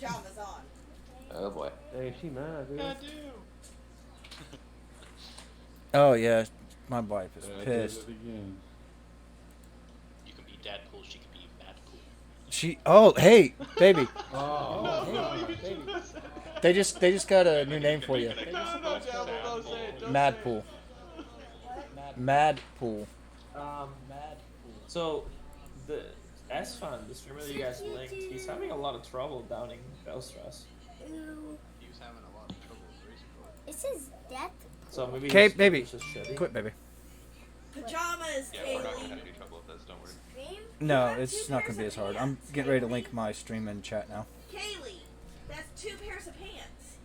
pajamas on. Oh boy. Hey, she mad, dude. Yeah, I do. Oh yeah, my wife is I did pissed. it again. You can be Deadpool, she can be Madpool. She. Oh hey, baby. Oh, No, you God. shouldn't have said that. They just got a new name for you. No, Devil, don't say it. Don't Mad say pool. it. Mad pool. Mad. So, the S-Fun, the streamer that you guys linked, he's having a lot of trouble downing Belstress. Ooh. He was having a lot of trouble with Razor Blade. It says death. So maybe Okay, his baby. is just shitty. Quit, baby. Pajamas, Yeah, we're not gonna Kaylee. have any trouble with this. Don't worry. Stream? No, it's not gonna be as hard. I'm getting ready to link my stream in chat now. Kaylee, that's 2 pairs of pants.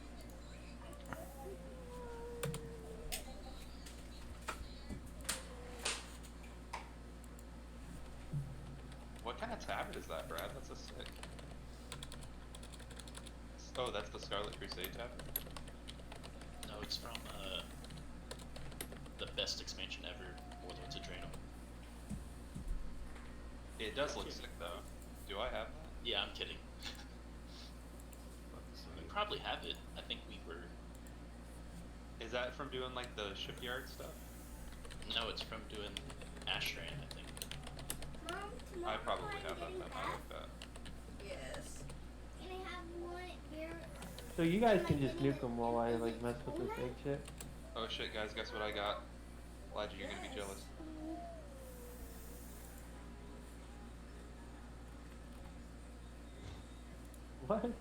What kind of tabard is that, Brad? That's a sick. Oh, that's the Scarlet Crusade tabard? No, it's from the best expansion ever, Warlords of Draenor. It does look sick, though. Do I have that? Yeah, I'm kidding. We probably have it. I think we were. Is that from doing, like, the shipyard stuff? No, it's from doing Ashran, I think. Mom, I tomorrow probably I'm have that getting then. I back. like that. Yes. Can I have one beer? So you guys can just nuke him while I like mess with this big shit. Oh shit, guys, guess what I got? Elijah, you're gonna be jealous. What? Mom,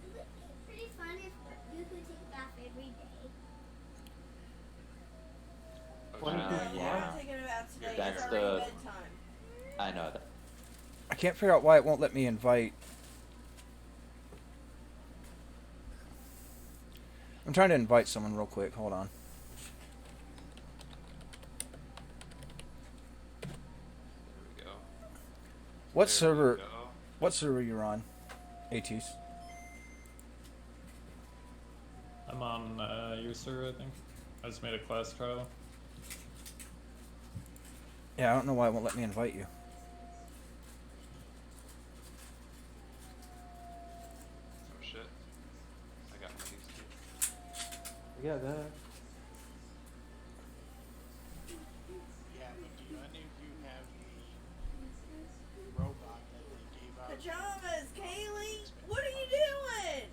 it would be pretty fun if you could take a bath every day. Oh, What? shit. Yeah. I'm taking it out today. That's It's already the- bedtime. I know that. I can't figure out why it won't let me invite. I'm trying to invite someone real quick. Hold on. There we go. What There server? we go. What server you're on? ATs. I'm on your server, I think. I just made a class trial. Yeah, I don't know why it won't let me invite you. Oh shit. I got one of these too. Yeah, that. Yeah, but do any of you have the robot that they gave out? Pajamas, Kaylee. What are you doing?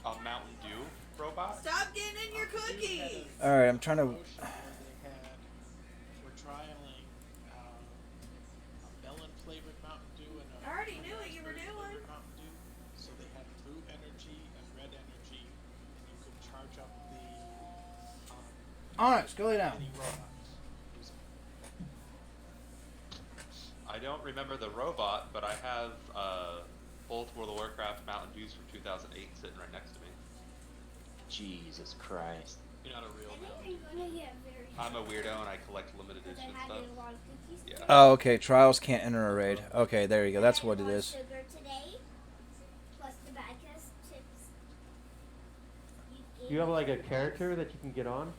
A Mountain Dew robot? Stop getting in your cookies. All right, I'm trying to. Promotion where they were trialing a melon flavored Mountain Dew and a I already knew what you were raspberry doing. flavored Mountain Dew. So they had blue energy and red energy, and you could charge up the Honest, go lay down. mini robots. I don't remember the robot, but I have both World of Warcraft Mountain Dews from 2008 sitting right next to me. Jesus Christ. You're not a real I man. think I'm gonna get very I'm a weirdo and I collect limited because I edition had stuff. a lot of cookies. Yeah. Oh, okay. Trials can't enter a raid. Okay, there you go. That's what it is. Sugar today, plus the bag chips. Do you have like a character that you can get on?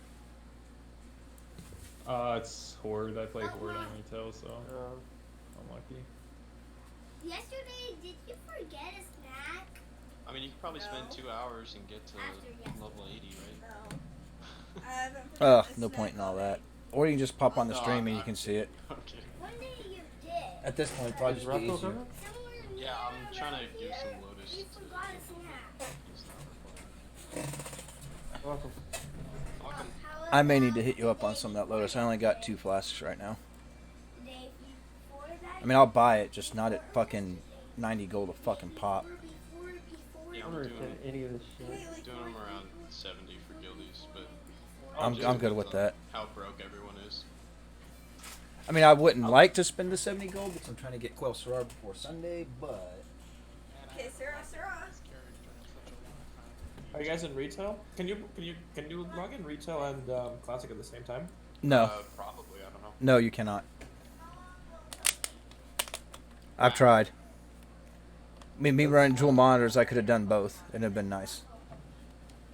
It's Horde. I play Horde on retail, so Um, I'm lucky. Yesterday, did you forget a snack? I mean, you could probably spend No. 2 hours and get to After yesterday. level 80, right? No. I haven't put Ugh, this no snack point in all on that. me. Or you can just pop on the No, stream and I'm you can see it. Okay. One day you did. At this point, probably is just be Russell easier. coming? Somewhere Yeah, I'm near trying to around do here, some Lotus You to forgot a snack. use that. Welcome. Welcome. I may need to hit you up on some of that Lotus. I only got 2 flasks right now. The day before that, I mean, I'll buy it, just not at fucking 90 gold a fucking pop. before Yeah, I I'm don't understand doing, any of this shit. Kaylee, doing them around 70 for guildies, but I'm just good depends with on that. How broke everyone is. I mean, I wouldn't like to spend the 70 gold because I'm trying to get Quell Sorar before Sunday, but... And I Okay, Sarah, Sarah. this character in such a long time. Are you guys in retail? Can you log in retail and classic at the same time? No. Probably, I don't know. No, you cannot. I've tried. I mean, me running dual monitors, I could have done both. It'd have been nice.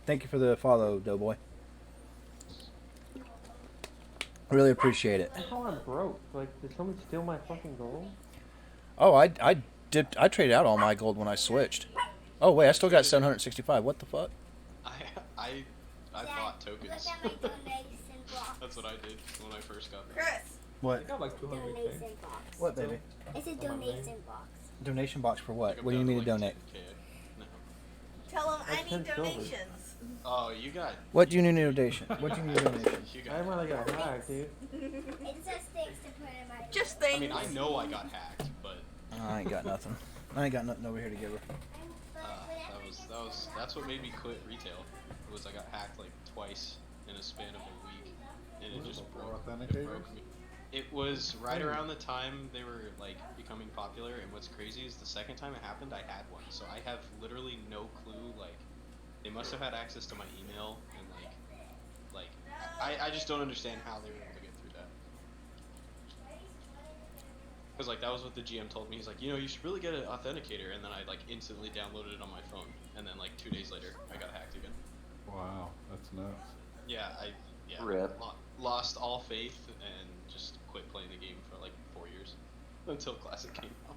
Thank you for the follow, Doughboy. Really appreciate it. That's how I'm broke. Like, did someone steal my fucking gold? Oh, I traded out all my gold when I switched. Oh wait, I still got 765. What the fuck? I bought tokens. Look at my donation box. That's what I did when I first got there. Chris. I What? got like 200k. Donation box. What, baby? It's a donation box. Donation box for what? Took What do you them need to down donate? 10K. No. Tell him I That's need 10 silver. donations. Oh, you got. What do you need a donation? What do you need a donation? You I got. really got hacked, dude. It just sticks to put in my. Just I things. mean, I know I got hacked, but I ain't got nothing. I ain't got nothing over here to give her. that's what made me quit retail. Was I got hacked like twice in a span of a week, and it just broke me. It was right around the time they were like becoming popular, and what's crazy is the second time it happened, I had one, so I have literally no clue. Like, they must have had access to my email, and I just don't understand how they were able to get through that. Because like that was what the GM told me. He's like, you know, you should really get an authenticator, and then I like instantly downloaded it on my phone, and then like 2 days later, I got hacked again. Wow, that's nuts. Yeah, Rip. Lost all faith and just quit playing the game for like 4 years until Classic came out.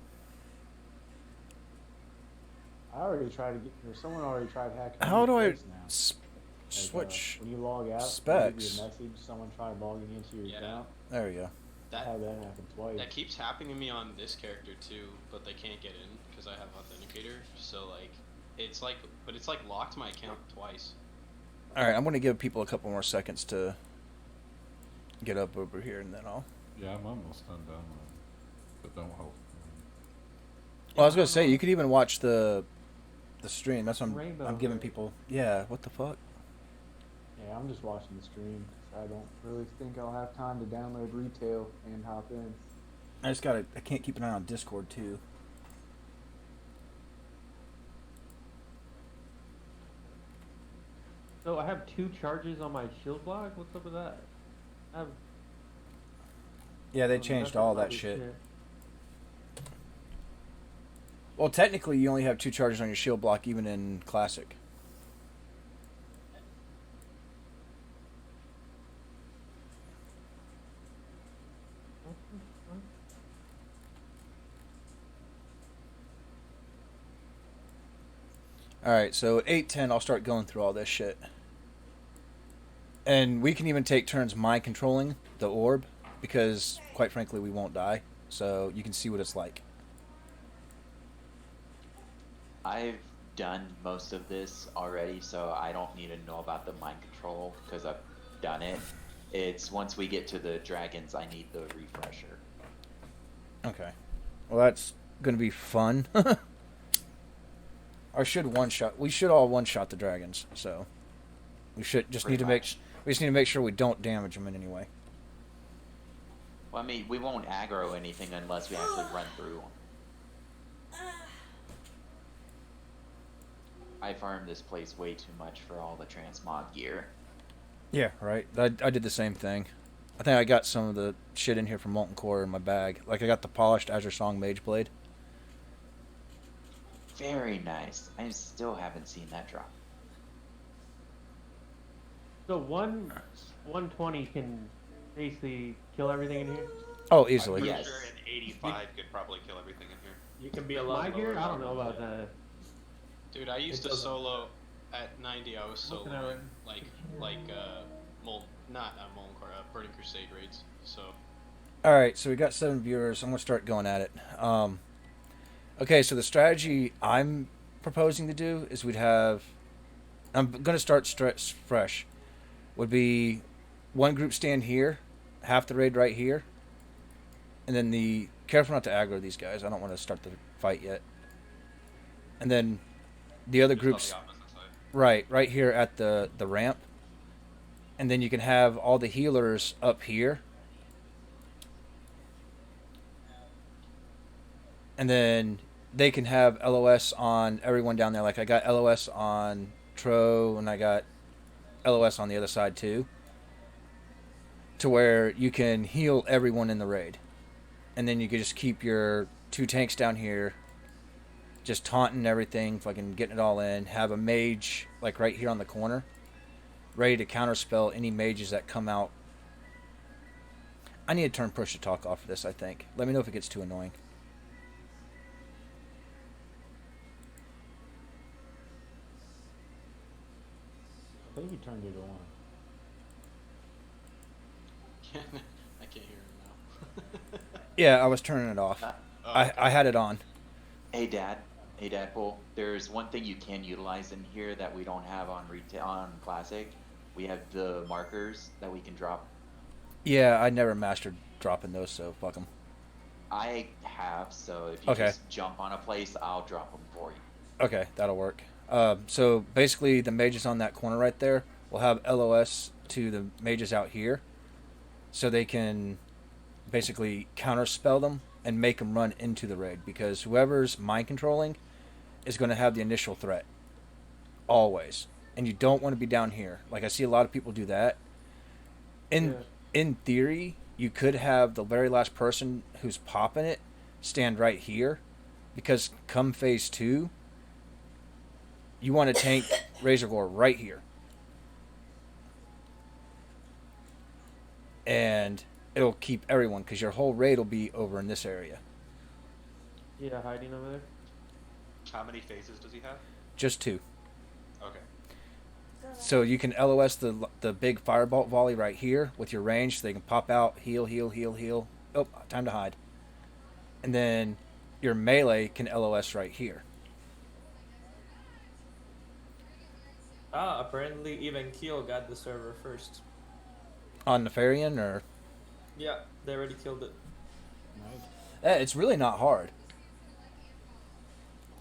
I already tried to get, or someone already tried hacking. How do I now. switch? When you log out, specs? Give you a message. Someone tried logging into your account. There we go. I had that happen twice. That keeps happening to me on this character too, but they can't get in because I have authenticator. So like, it's like locked my account twice. All right, I'm gonna give people a couple more seconds to get up over here, and then I'll. Yeah, I'm almost done downloading, but don't hold. Well, I was gonna say you could even watch the stream. That's what Rainbow I'm giving Road. people. Yeah, what the fuck? Yeah, I'm just watching the stream. 'Cause I don't really think I'll have time to download retail and hop in. I can't keep an eye on Discord too. So I have 2 charges on my shield block. What's up with that? I have. Yeah, they changed all that shit. Well, technically, you only have 2 charges on your shield block, even in Classic. Alright, so at 8:10, I'll start going through all this shit. And we can even take turns mind controlling the orb, because, quite frankly, we won't die. So you can see what it's like. I've done most of this already, so I don't need to know about the mind control because I've done it. It's once we get to the dragons, I need the refresher. Okay. Well, that's going to be fun. Or should one-shot. We should all one-shot the dragons, so we should just Pretty need to make. much. We just need to make sure we don't damage them in any way. Well, I mean, we won't aggro anything unless we actually run through them. I farmed this place way too much for all the transmog gear. Yeah, right. I did the same thing. I think I got some of the shit in here from Molten Core in my bag. Like I got the polished Azure Song Mage Blade. Very nice. I still haven't seen that drop. So 120 can basically kill everything in here. Oh, I'm easily. pretty Yes. sure an 85 could probably kill everything in here. You can be a lot My gear? lower I don't know level. about that. Dude, I used It to doesn't- solo at 90. I was Looking at soloing it. Molten Core, Burning Crusade raids. So All right, so we got 7 viewers. I'm gonna start going at it. Okay, so the strategy I'm proposing to do is we'd have. I'm gonna start fresh. Would be one group stand here, half the raid right here, and then the careful not to aggro these guys. I don't want to start the fight yet. And then the other groups, just on the opposite side. right here at the ramp, and then you can have all the healers up here. And then they can have LOS on everyone down there. Like I got LOS on Tro, and I got LOS on the other side too. To where you can heal everyone in the raid. And then you can just keep your 2 tanks down here, just taunting everything, fucking getting it all in. Have a mage, like right here on the corner, ready to counterspell any mages that come out. I need to turn push to talk off of this, I think. Let me know if it gets too annoying. think he turned it on. I can't hear him now. Yeah, I was turning it off. Oh, I had it on. Hey, Dad. Hey, Dadpool. There's one thing you can utilize in here that we don't have on retail on Classic. We have the markers that we can drop. Yeah, I never mastered dropping those, so fuck them. I have, so if you just jump on a place, I'll drop them for you. Okay, that'll work. So basically, the mages on that corner right there will have LOS to the mages out here, so they can basically counterspell them and make them run into the raid, because whoever's mind controlling is going to have the initial threat always, and you don't want to be down here. Like I see a lot of people do that. In theory, you could have the very last person who's popping it stand right here, because come phase 2, you want to tank Razor Gore right here. And it'll keep everyone, because your whole raid will be over in this area. Yeah, hiding over there. How many phases does he have? Just 2. Okay. So you can LOS the big firebolt volley right here with your range, so they can pop out, heal, heal, heal, heal. Oh, time to hide. And then your melee can LOS right here. Apparently even Keel got the server first. On Nefarian, or? Yeah, they already killed it. Nice. It's really not hard.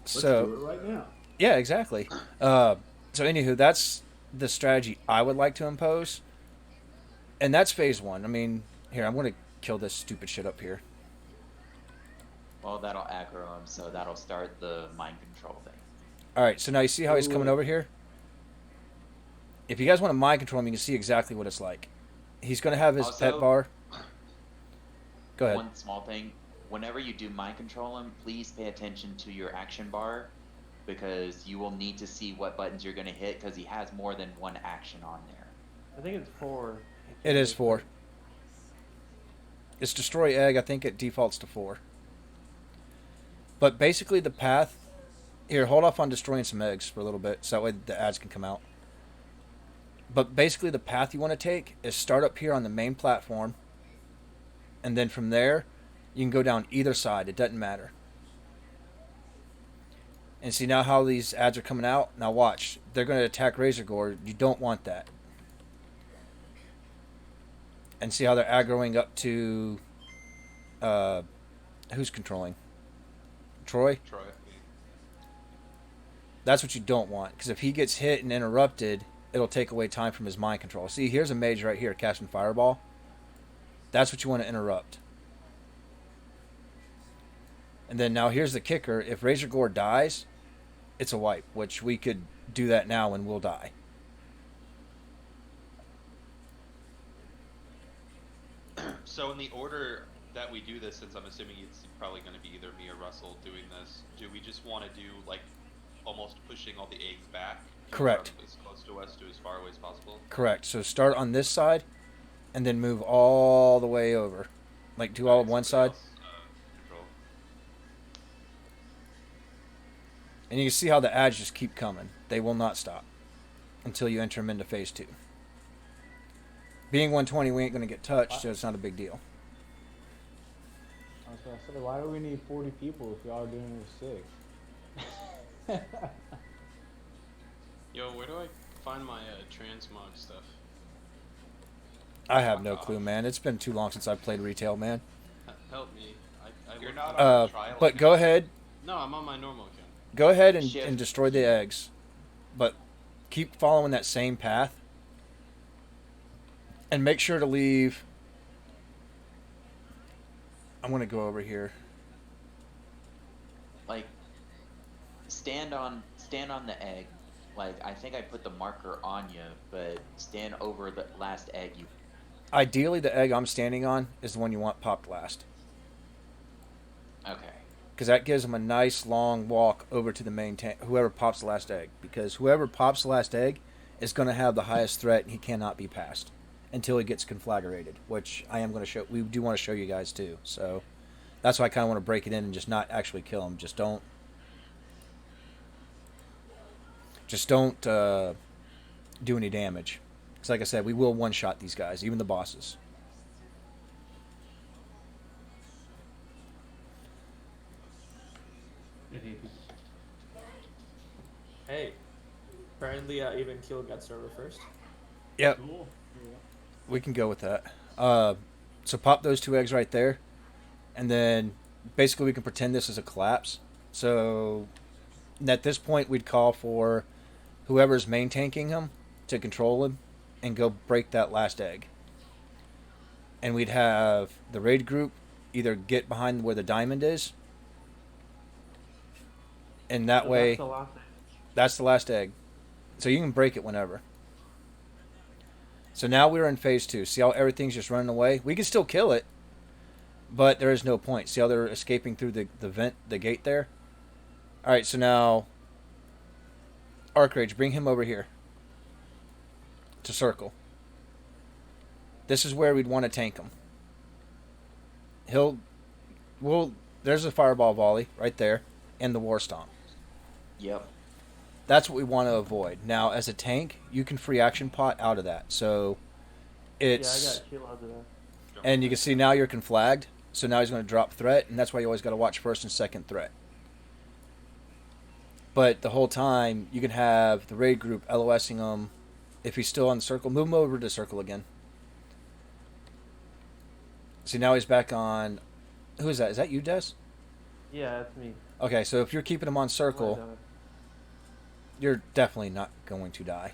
Let's So, do it right now. yeah, exactly. So anywho, that's the strategy I would like to impose. And that's phase 1. I mean, here, I'm going to kill this stupid shit up here. Well, that'll aggro him, so that'll start the mind control thing. Alright, so now you see how he's coming over here? If you guys want to mind control him, you can see exactly what it's like. He's going to have his Also, pet bar. Go ahead. One small thing. Whenever you do mind control him, please pay attention to your action bar, because you will need to see what buttons you're going to hit, because he has more than one action on there. I think it's 4. It is 4. It's destroy egg. I think it defaults to 4. But basically the path... Here, hold off on destroying some eggs for a little bit, so that way the ads can come out. But basically the path you want to take is start up here on the main platform, and then from there, you can go down either side. It doesn't matter. And see now how these ads are coming out? Now watch. They're going to attack Razor Gore. You don't want that. And see how they're aggroing up to... who's controlling? Troy? Troy. That's what you don't want. Because if he gets hit and interrupted, it'll take away time from his mind control. See, here's a mage right here casting Fireball. That's what you want to interrupt. And then now here's the kicker. If Razor Gore dies, it's a wipe, which we could do that now and we'll die. So in the order that we do this, since I'm assuming it's probably going to be either me or Russell doing this, do we just want to do like almost pushing all the eggs back? Correct. As close to us to as far away as possible? Correct. So start on this side and then move all the way over. Like do all of one side. Control. And you can see how the ads just keep coming. They will not stop until you enter them into phase 2. Being 120, we ain't going to get touched, so it's not a big deal. I was gonna say, why do we need 40 people if y'all are doing it with 6? Yo, where do I find my transmog stuff? I have no clue, man. It's been too long since I've played retail, man. Help me. You're looked not at on the trial But account. go ahead. No, I'm on my normal account. Go ahead and Shift. destroy the eggs. But keep following that same path. And make sure to leave... I'm going to go over here. Like, stand on the egg. Like, I think I put the marker on you, but stand over the last egg you... Ideally, the egg I'm standing on is the one you want popped last. Okay. Because that gives them a nice long walk over to the main tank. Whoever pops the last egg. Because whoever pops the last egg is going to have the highest threat and he cannot be passed until he gets conflagrated. Which I am going to show. We do want to show you guys too. So that's why I kind of want to break it in and just not actually kill him. Just don't do any damage. Because like I said, we will one-shot these guys, even the bosses. Hey, apparently even kill got server first. Yep, Cool. we can go with that. So pop those 2 eggs right there, and then basically we can pretend this is a collapse. So at this point, we'd call for whoever's main tanking him to control him and go break that last egg. And we'd have the raid group either get behind where the diamond is, and that So way, That's the last thing. that's the last egg. So you can break it whenever. So now we're in phase 2. See how everything's just running away? We can still kill it, but there is no point. See how they're escaping through the gate there? Alright, so now Arcrage, bring him over here to circle. This is where we'd want to tank him. There's a fireball volley right there and the war stomp. Yep. That's what we want to avoid. Now, as a tank, you can free action pot out of that. So it's Yeah, I got shield out of that. and you can see now you're conflagged. So now he's going to drop threat, and that's why you always got to watch first and second threat. But the whole time, you can have the raid group LOSing him. If he's still on the circle, move him over to circle again. See, now he's back on. Who is that? Is that you, Des? Yeah, that's me. Okay, so if you're keeping him on circle, Well done. you're definitely not going to die.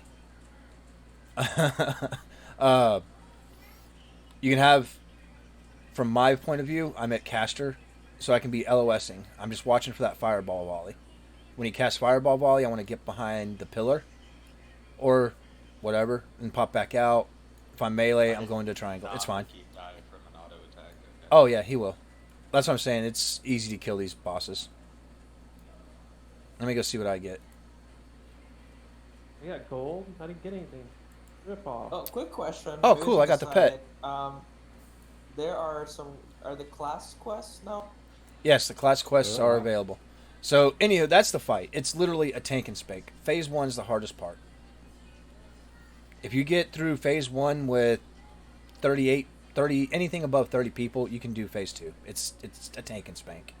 You can have, from my point of view, I'm at caster, so I can be LOSing. I'm just watching for that fireball volley. When he casts fireball volley, I want to get behind the pillar, or whatever, and pop back out. If I'm melee, I'm going to triangle. It's fine. Keep die from an auto attack. Okay. Oh yeah, he will. That's what I'm saying. It's easy to kill these bosses. Let me go see what I get. I got gold. I didn't get anything. Rip off. Oh, quick question. Oh, Maybe cool, to I got the pet. decide, there are the class quests now? Yes, the class quests are Yeah. available. So, anywho, that's the fight. It's literally a tank and spank. Phase 1 is the hardest part. If you get through phase 1 with 38, 30, anything above 30 people, you can do phase 2. It's a tank and spank.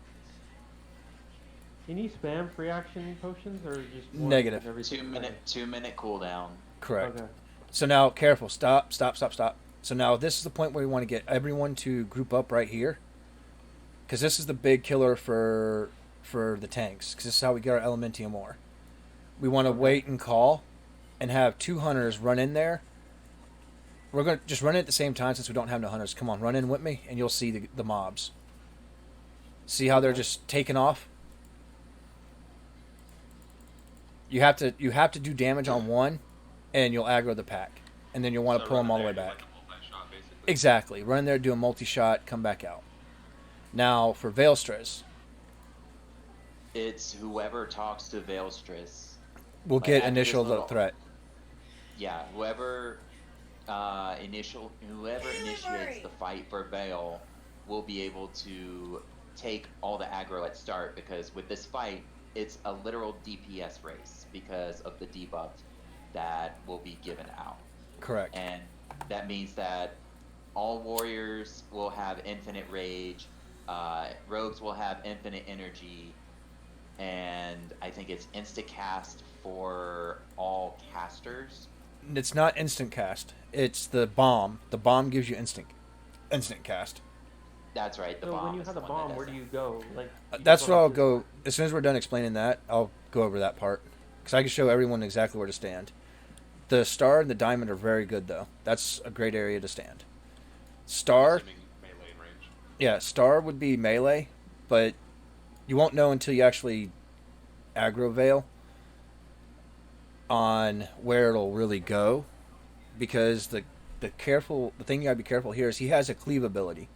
Can you spam free action potions or just one Negative. every 2 minute 2 minute cooldown. Correct. Okay. So now, careful. Stop. So now this is the point where we want to get everyone to group up right here. Because this is the big killer for the tanks. Because this is how we get our Elementium ore. We want to wait and call and have 2 hunters run in there. We're going to just run in at the same time since we don't have no hunters. Come on, run in with me and you'll see the mobs. See how they're just taking off? You have to do damage on one and you'll aggro the pack. And then you'll want to pull them all the way back. Exactly. Run in there, do a multi-shot, come back out. Now, for Veilstress, It's whoever talks to Veilstress. we'll Like, get after this initial little- threat. Yeah, whoever initiates the fight for Veil will be able to take all the aggro at start, because with this fight, it's a literal DPS race because of the debuff that will be given out. Correct. And that means that all warriors will have infinite rage, rogues will have infinite energy, and I think it's insta cast for all casters. It's not instant cast. It's the bomb. The bomb gives you instant cast. That's right. The So bomb when you is have the one that bomb, does where do that. you go? Like That's go where I'll to- go. As soon as we're done explaining that, I'll go over that part. Because I can show everyone exactly where to stand. The star and the diamond are very good, though. That's a great area to stand. Star, Assuming melee and range. yeah, star would be melee, but you won't know until you actually aggro veil on where it'll really go. Because the thing you gotta be careful here is he has a cleave ability.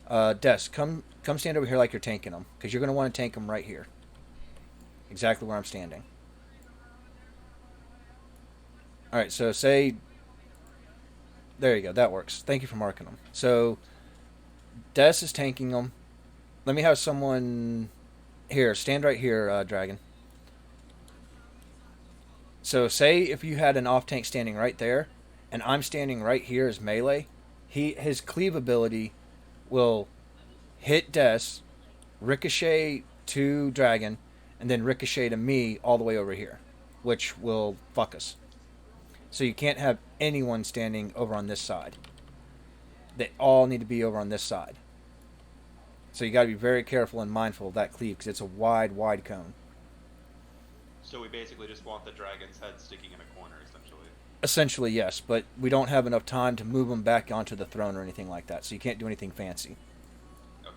Des, come stand over here like you're tanking him, because you're gonna want to tank him right here, exactly where I'm standing. All right, so say, there you go, that works. Thank you for marking him. So Des is tanking him. Let me have someone here stand right here, Dragon. So say if you had an off tank standing right there, and I'm standing right here as melee, his cleave ability will hit Des, ricochet to Dragon, and then ricochet to me all the way over here, which will fuck us. So you can't have anyone standing over on this side. They all need to be over on this side. So you got to be very careful and mindful of that cleave because it's a wide, wide cone. So we basically just want the dragon's head sticking in a corner, essentially. Essentially, yes, but we don't have enough time to move them back onto the throne or anything like that, so you can't do anything fancy. Okay.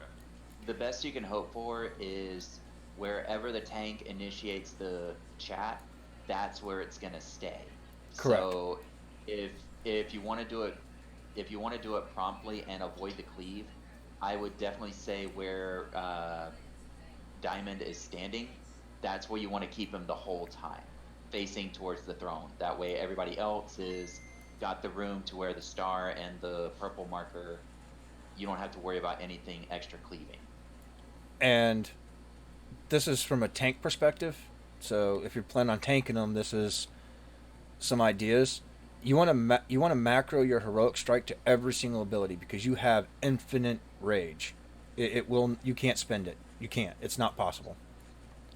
The best you can hope for is wherever the tank initiates the chat, that's where it's gonna stay. Correct. So if you want to do it promptly and avoid the cleave, I would definitely say where Diamond is standing, that's where you want to keep him the whole time, facing towards the throne. That way everybody else is got the room to where the star and the purple marker, you don't have to worry about anything extra cleaving. And this is from a tank perspective, so if you're planning on tanking them, this is some ideas. You want to macro your heroic strike to every single ability because you have infinite rage. You can't spend it. You can't. It's not possible.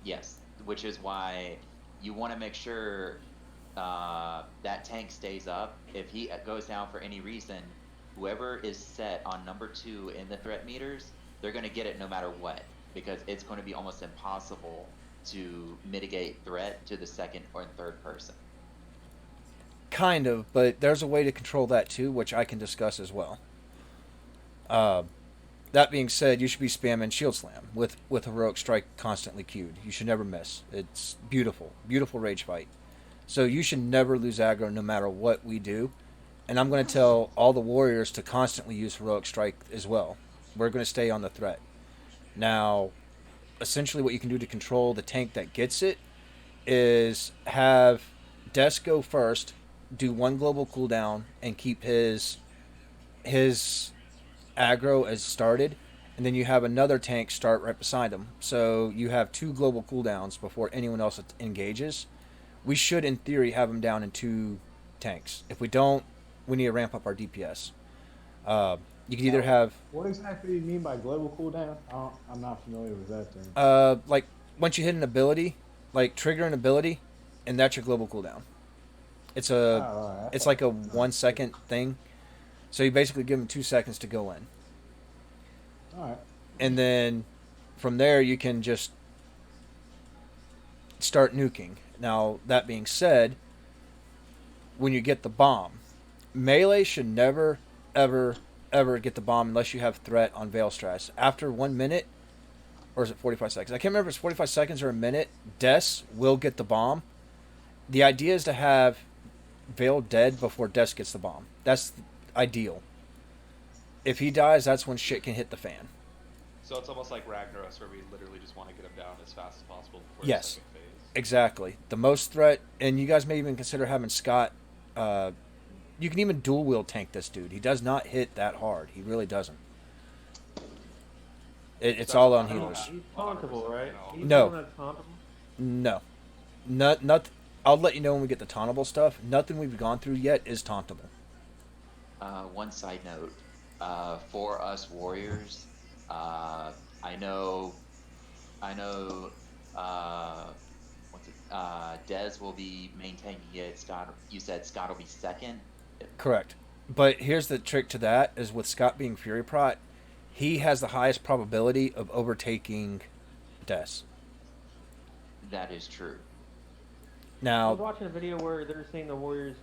Yes, which is why you want to make sure that tank stays up. If he goes down for any reason, whoever is set on number 2 in the threat meters, they're going to get it no matter what, because it's going to be almost impossible to mitigate threat to the second or third person. Kind of, but there's a way to control that too, which I can discuss as well. That being said, you should be spamming Shield Slam with Heroic Strike constantly queued. You should never miss. It's beautiful. Beautiful rage fight. So you should never lose aggro no matter what we do. And I'm going to tell all the warriors to constantly use Heroic Strike as well. We're going to stay on the threat. Now, essentially what you can do to control the tank that gets it is have Des go first, do 1 global cooldown, and keep his aggro as started, and then you have another tank start right beside him. So you have 2 global cooldowns before anyone else engages. We should, in theory, have him down in 2 tanks. If we don't, we need to ramp up our DPS. You can either have... What exactly do you mean by global cooldown? I'm not familiar with that term. Like, once you hit an ability, like trigger an ability, and that's your global cooldown. It's it's like a 1 second thing. So you basically give them 2 seconds to go in. Alright. And then from there you can just start nuking. Now, that being said, when you get the bomb, melee should never, ever, ever get the bomb unless you have threat on Veil Stress. After 1 minute, or is it 45 seconds? I can't remember if it's 45 seconds or a minute, Des will get the bomb. The idea is to have Veil dead before Des gets the bomb. That's ideal. If he dies, that's when shit can hit the fan. So it's almost like Ragnaros, where we literally just want to get him down as fast as possible before Yes, the second phase. exactly. The most threat, and you guys may even consider having Scott. You can even dual wield tank this dude. He does not hit that hard. He really doesn't. It's all on healers. He's tauntable, right? He's No. the one that's tauntable? No, not. I'll let you know when we get the tauntable stuff. Nothing we've gone through yet is tauntable. One side note, for us warriors, I know, Des will be maintaining it. Scott, you said Scott will be second? Correct. But here's the trick to that, is with Scott being Fury Prot, he has the highest probability of overtaking Des. That is true. I Now, was watching a video where they're saying the warriors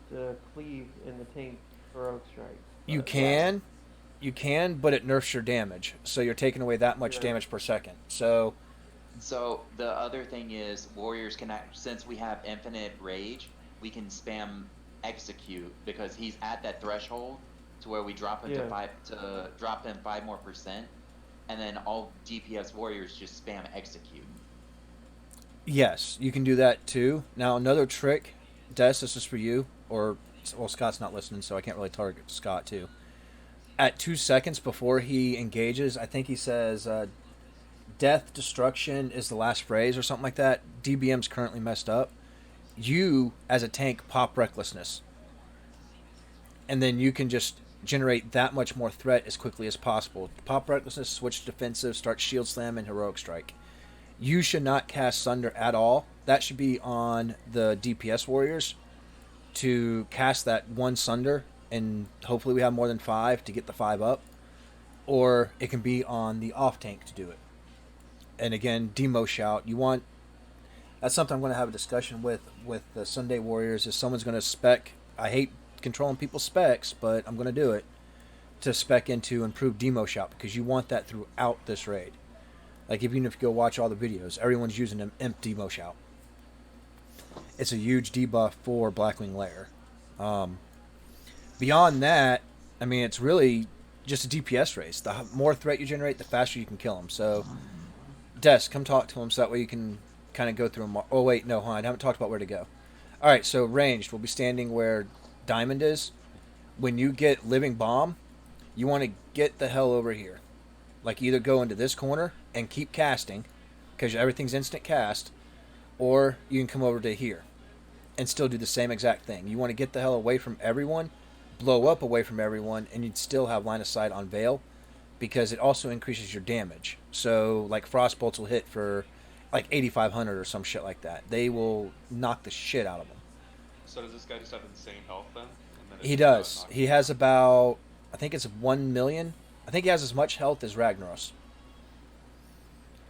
cleave in the tank heroic strike. you can, but it nerfs your damage. So you're taking away that much damage per second. So the other thing is warriors can since we have infinite rage, we can spam execute because he's at that threshold to where we drop him drop him 5% more, and then all DPS warriors just spam execute. yes, you can do that too. Now, another trick, Des, this is for you, or, well, Scott's not listening, so I can't really target Scott too. At 2 seconds before he engages, I think he says, death, destruction is the last phrase or something like that. DBM's currently messed up. you as a tank pop recklessness, and then you can just generate that much more threat as quickly as possible. Pop recklessness, switch to defensive, start shield slam, and heroic strike. You should not cast Sunder at all. That should be on the DPS warriors to cast that one Sunder, and hopefully we have more than 5 to get the 5 up. Or it can be on the off tank to do it. And again, demo shout. You want... That's something I'm going to have a discussion with the Sunday Warriors. Is someone's going to spec... I hate controlling people's specs, but I'm going to do it. To spec into improved demo shout, because you want that throughout this raid. Like, even if you go watch all the videos, everyone's using an imp demo shout. It's a huge debuff for Blackwing Lair. Beyond that, I mean, it's really just a DPS race. The more threat you generate, the faster you can kill them. So, Des, come talk to him so that way you can kind of go through them. Oh, wait, no, hold on. I haven't talked about where to go. All right, so ranged. We'll be standing where Diamond is. When you get Living Bomb, you want to get the hell over here. Like, either go into this corner and keep casting, because everything's instant cast, or you can come over to here and still do the same exact thing. You want to get the hell away from everyone, blow up away from everyone, and you'd still have line of sight on Veil, because it also increases your damage. So, like, Frost Bolts will hit for, like, 8,500 or some shit like that. They will knock the shit out of them. So does this guy just have insane health then? And then He does. He has about, I think it's 1 million. I think he has as much health as Ragnaros.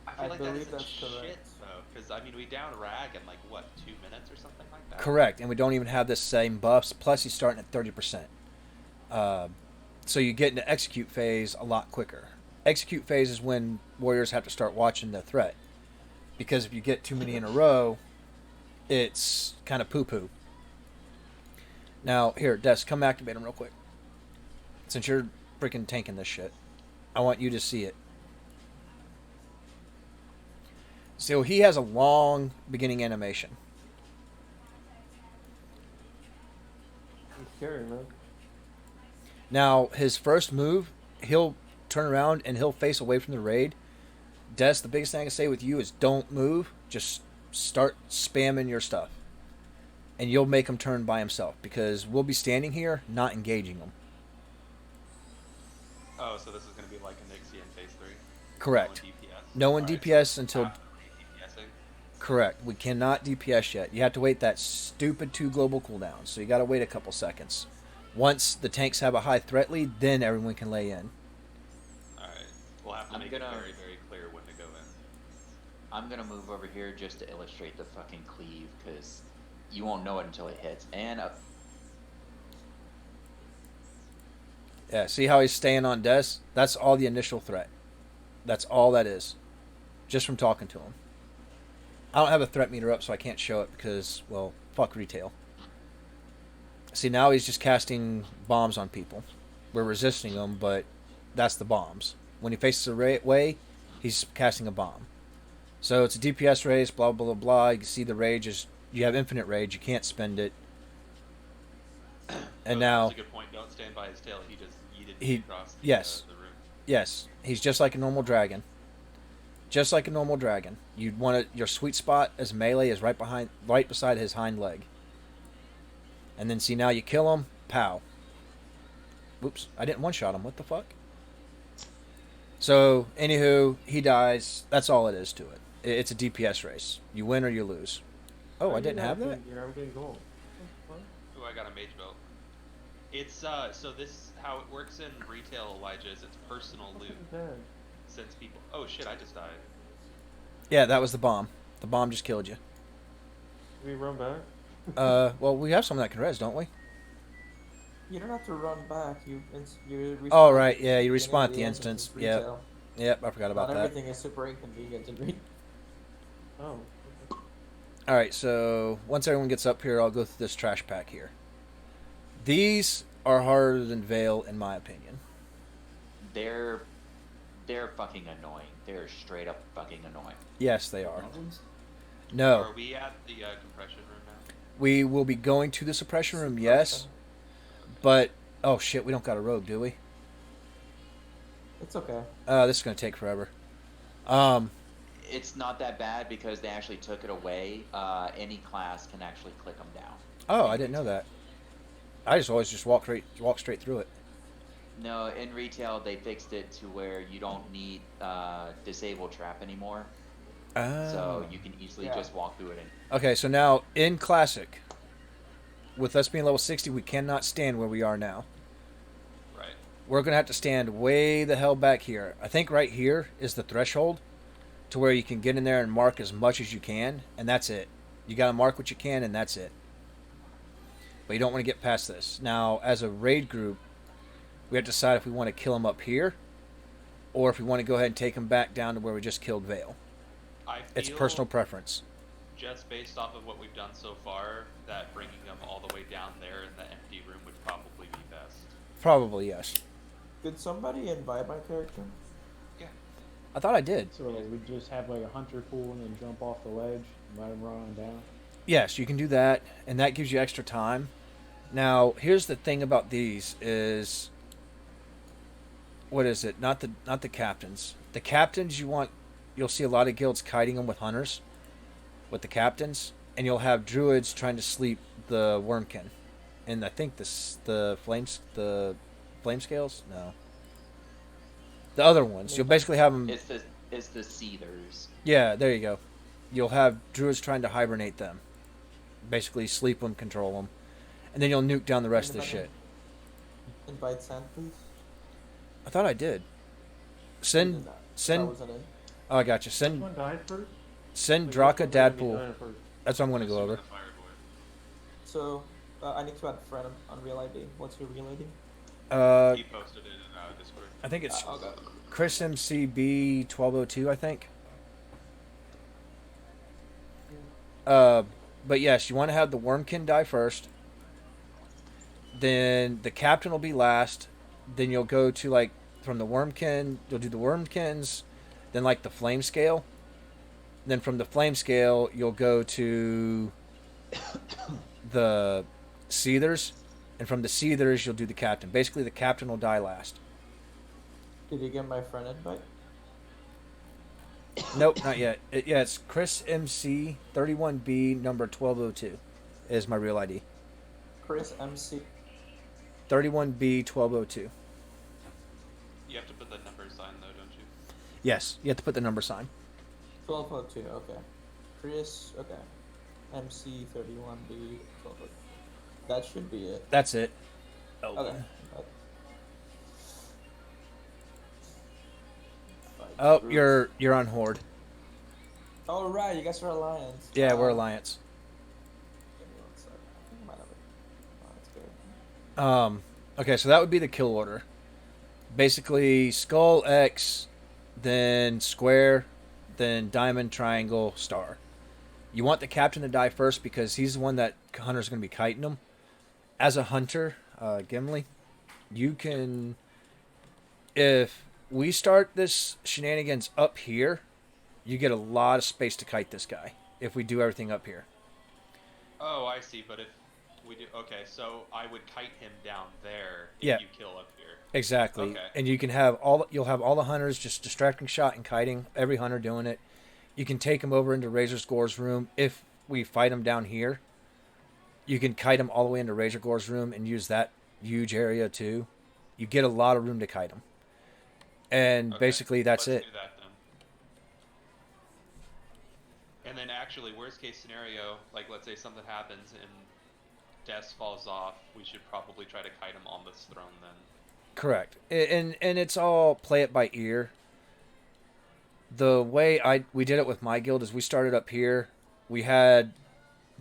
I feel I like that believe isn't that's shit correct. though, because I mean we down Rag in like what 2 minutes or something like that. Correct, and we don't even have the same buffs. Plus, he's starting at 30%. So you get into execute phase a lot quicker. Execute phase is when warriors have to start watching the threat, because if you get too many in a row, it's kind of poo-poo. Now, here, Des, come activate him real quick. Since you're freaking tanking this shit, I want you to see it. So he has a long beginning animation. He's scary, man. Now, his first move, he'll turn around and he'll face away from the raid. Des, the biggest thing I can say with you is don't move. Just start spamming your stuff. And you'll make him turn by himself, because we'll be standing here not engaging him. Oh, so this is going to be like a Nixie in phase 3? Correct. No No one Alright, DPS so until... after DPSing? Correct. We cannot DPS yet. You have to wait that stupid 2 global cooldowns. So you got to wait a couple seconds. Once the tanks have a high threat lead, then everyone can lay in. Alright, we'll have to make it very, very clear when to go in. I'm gonna move over here just to illustrate the fucking cleave, because you won't know it until it hits. And Yeah, see how he's staying on Des? That's all the initial threat. That's all that is. Just from talking to him. I don't have a threat meter up, so I can't show it because, well, fuck retail. See, now he's just casting bombs on people. We're resisting them, but that's the bombs. When he faces a way, he's casting a bomb. So it's a DPS race, blah, blah, blah, blah. You can see the rage is... You have infinite rage. You can't spend it. And now... That's a good point. Don't stand by his tail. He just yeeted He- me across the, yes. The room. Yes, he's just like a normal dragon. Just like a normal dragon. You'd want your sweet spot as melee is right beside his hind leg. And then see, now you kill him, pow. Whoops, I didn't one-shot him. What the fuck? So, anywho, he dies. That's all it is to it. It's a DPS race. You win or you lose. Oh, I didn't have that? I'm getting gold. Ooh, I got a mage belt. It's so this how it works in retail, Elijah, is it's personal loot. Since people oh shit, I just died. Yeah, that was the bomb. The bomb just killed you. We run back. Well, we have someone that can res, don't we? You don't have to run back. You respawn. Oh, right, yeah, you at the respawn beginning at of the instance. instance. It's Yep. retail. Yep, I forgot about Not that. everything is super inconvenient in retail. Oh. Alright, so once everyone gets up here, I'll go through this trash pack here. These are harder than Veil, in my opinion. they're fucking annoying. They're straight up fucking annoying. Yes, they are. No. Are we at the compression room now? We will be going to the suppression room, yes. But, oh shit, we don't got a rogue, do we? It's okay. This is going to take forever. It's not that bad because they actually took it away. Any class can actually click them down. Oh, I didn't know that. I just always just walk straight through it. No, in retail they fixed it to where you don't need disable trap anymore. So you can easily just walk through it. Okay, so now in Classic, with us being level 60, we cannot stand where we are now. Right. We're going to have to stand way the hell back here. I think right here is the threshold to where you can get in there and mark as much as you can, and that's it. You got to mark what you can, and that's it. But you don't want to get past this. Now, as a raid group, we have to decide if we want to kill them up here, or if we want to go ahead and take them back down to where we just killed Vale. It's personal preference. Just based off of what we've done so far, that bringing them all the way down there in the empty room would probably be best. Probably, yes. Could somebody invite my character? Yeah. I thought I did. So like, we just have like a hunter pool and then jump off the ledge and let him run on down. Yes, you can do that, and that gives you extra time. Now, here's the thing about these is, what is it? Not the captains. The captains you'll see a lot of guilds kiting them with hunters, with the captains, and you'll have druids trying to sleep the wormkin, and I think the flame scales. No, the other ones. You'll basically have them. It's the seethers. Yeah, there you go. You'll have druids trying to hibernate them, basically sleep them, control them, and then you'll nuke down the rest of the shit. Invite Sand, please. I thought I did. Send. Oh, I got you. Send Draka Dadpool. That's what I'm going to go over. So, I need to add a friend on real ID. What's your real ID? He posted it in Discord. I think it's Chris MCB 1202. I think. But yes, you want to have the Wormkin die first. Then the captain will be last. Then you'll go to like from the Wormkin. You'll do the Wormkins. Then like the flame scale. Then from the flame scale, you'll go to the seethers. And from the seethers, you'll do the captain. Basically, the captain will die last. Did you get my friend invite? Nope, not yet. It's Chris MC 31B number 1202 is my real ID. Chris MC 31B 1202. You have to put the number sign though, don't you? Yes, you have to put the number sign. 1202, okay. Chris, okay. MC 31B 1202. That should be it. That's it. Okay. Oh, you're on Horde. Oh right, you guys are Alliance. Yeah, we're Alliance. Give me 1 second. I think I might have it. Oh, that's good. Okay, so that would be the kill order. Basically, skull, X, then square, then diamond, triangle, star. You want the captain to die first because he's the one that hunter's going to be kiting him. As a hunter, Gimli, you can, if we start this shenanigans up here, you get a lot of space to kite this guy if we do everything up here. Oh, I see. But if we do, okay, so I would kite him down there if Yeah. you kill up here. Exactly. Okay. And you can you'll have all the hunters just distracting shot and kiting, every hunter doing it. You can take him over into Razor's Gore's room. If we fight him down here, you can kite him all the way into Razor Gore's room and use that huge area too. You get a lot of room to kite him. And basically that's Let's it. do that then. And then actually, worst case scenario, like let's say something happens and Death falls off, we should probably try to kite him on this throne then. Correct. And it's all play it by ear. The way we did it with my guild is we started up here. We had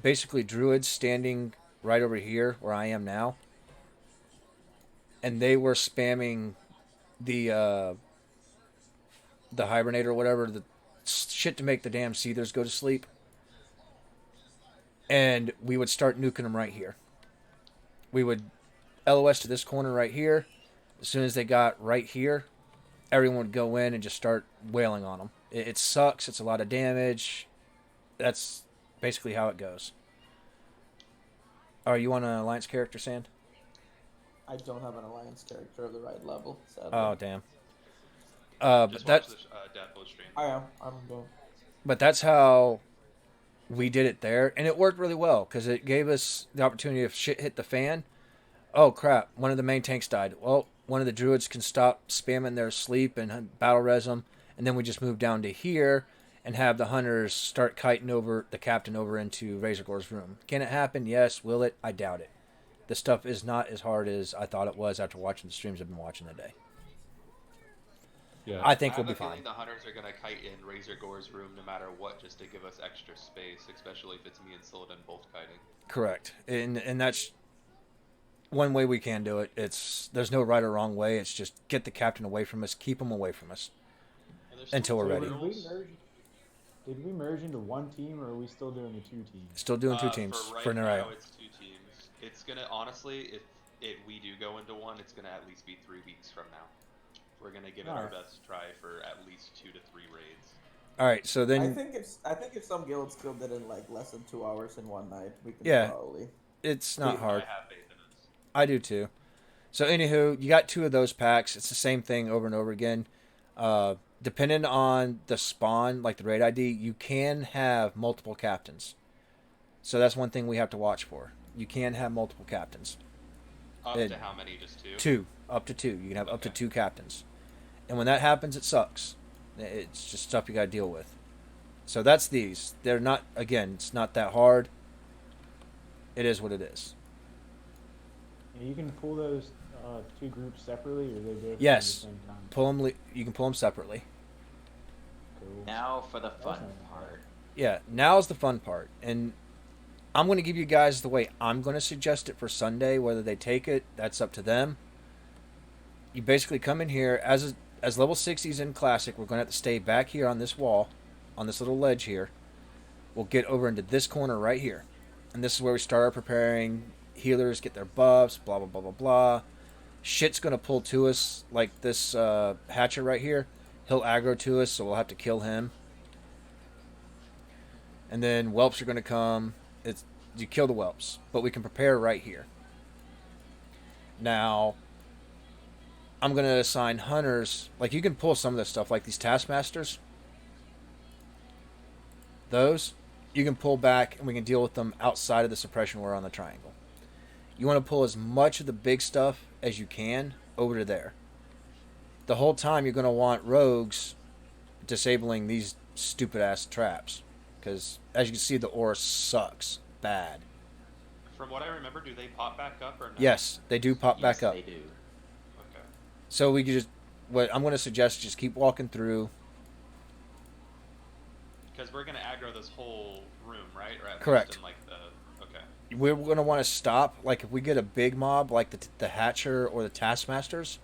basically druids standing right over here where I am now. And they were spamming the hibernator or whatever, the shit to make the damn seethers go to sleep. And we would start nuking them right here. We would LOS to this corner right here. As soon as they got right here, everyone would go in and just start wailing on them. It sucks. It's a lot of damage. That's basically how it goes. Are you on an Alliance character, Sand? I don't have an Alliance character of the right level, sadly. Oh, damn. Just watch the Deathfall stream. I am. I'm going. But that's how we did it there, and it worked really well because it gave us the opportunity if shit hit the fan. Oh crap! One of the main tanks died. Well, one of the druids can stop spamming their sleep and battle res them, and then we just move down to here and have the hunters start kiting over the captain over into Razorgore's room. Can it happen? Yes. Will it? I doubt it. The stuff is not as hard as I thought it was after watching the streams I've been watching today. Yeah. I think we'll have be a feeling fine. the hunters are gonna kite in Razor Gore's room no matter what, just to give us extra space, especially if it's me and Silden both kiting. Correct, and that's one way we can do it. There's no right or wrong way. It's just get the captain away from us, keep him away from us until we're ready. Did we merge into one team, or are we still doing the 2 teams? Still doing 2 teams For right for Naraya. now, it's 2 teams. It's gonna honestly, if we do go into one, it's gonna at least be 3 weeks from now. We're gonna give it our best try for at least 2 to 3 raids. All right, so then I think if some guilds killed it in like less than 2 hours in one night, we can probably. It's not hard. I have faith in us. I do too. So anywho, you got 2 of those packs. It's the same thing over and over again. Depending on the spawn, like the raid ID, you can have multiple captains. So that's one thing we have to watch for. You can have multiple captains. Up to how many? Just 2? 2. Up to 2. You can have up to 2 captains. And when that happens, it sucks. It's just stuff you got to deal with. So that's these. They're not, again, it's not that hard. It is what it is. And you can pull those 2 groups separately, or they both Yes. at the same time? You can pull them separately. Cool. Now for the fun part. Yeah, now's the fun part. And I'm going to give you guys the way I'm going to suggest it for Sunday. Whether they take it, that's up to them. You basically come in here as level 60s in Classic. We're going to have to stay back here on this wall, on this little ledge here. We'll get over into this corner right here. And this is where we start preparing healers, get their buffs, blah, blah, blah, blah, blah. Shit's going to pull to us like this Hatcher right here. He'll aggro to us, so we'll have to kill him. And then whelps are going to come. You kill the whelps, but we can prepare right here. Now, I'm going to assign hunters. Like, you can pull some of this stuff, like these taskmasters. Those, you can pull back, and we can deal with them outside of the suppression where on the triangle. You want to pull as much of the big stuff as you can over to there. The whole time, you're going to want rogues disabling these stupid-ass traps. Because, as you can see, the aura sucks bad. From what I remember, do they pop back up or no? Yes, they do pop back up. They do. Okay. So we could just, what I'm going to suggest, just keep walking through. Because we're gonna aggro this whole room, right? Or at Correct. least in, like the okay. We're going to want to stop. Like, if we get a big mob, like the Hatcher or the Taskmasters,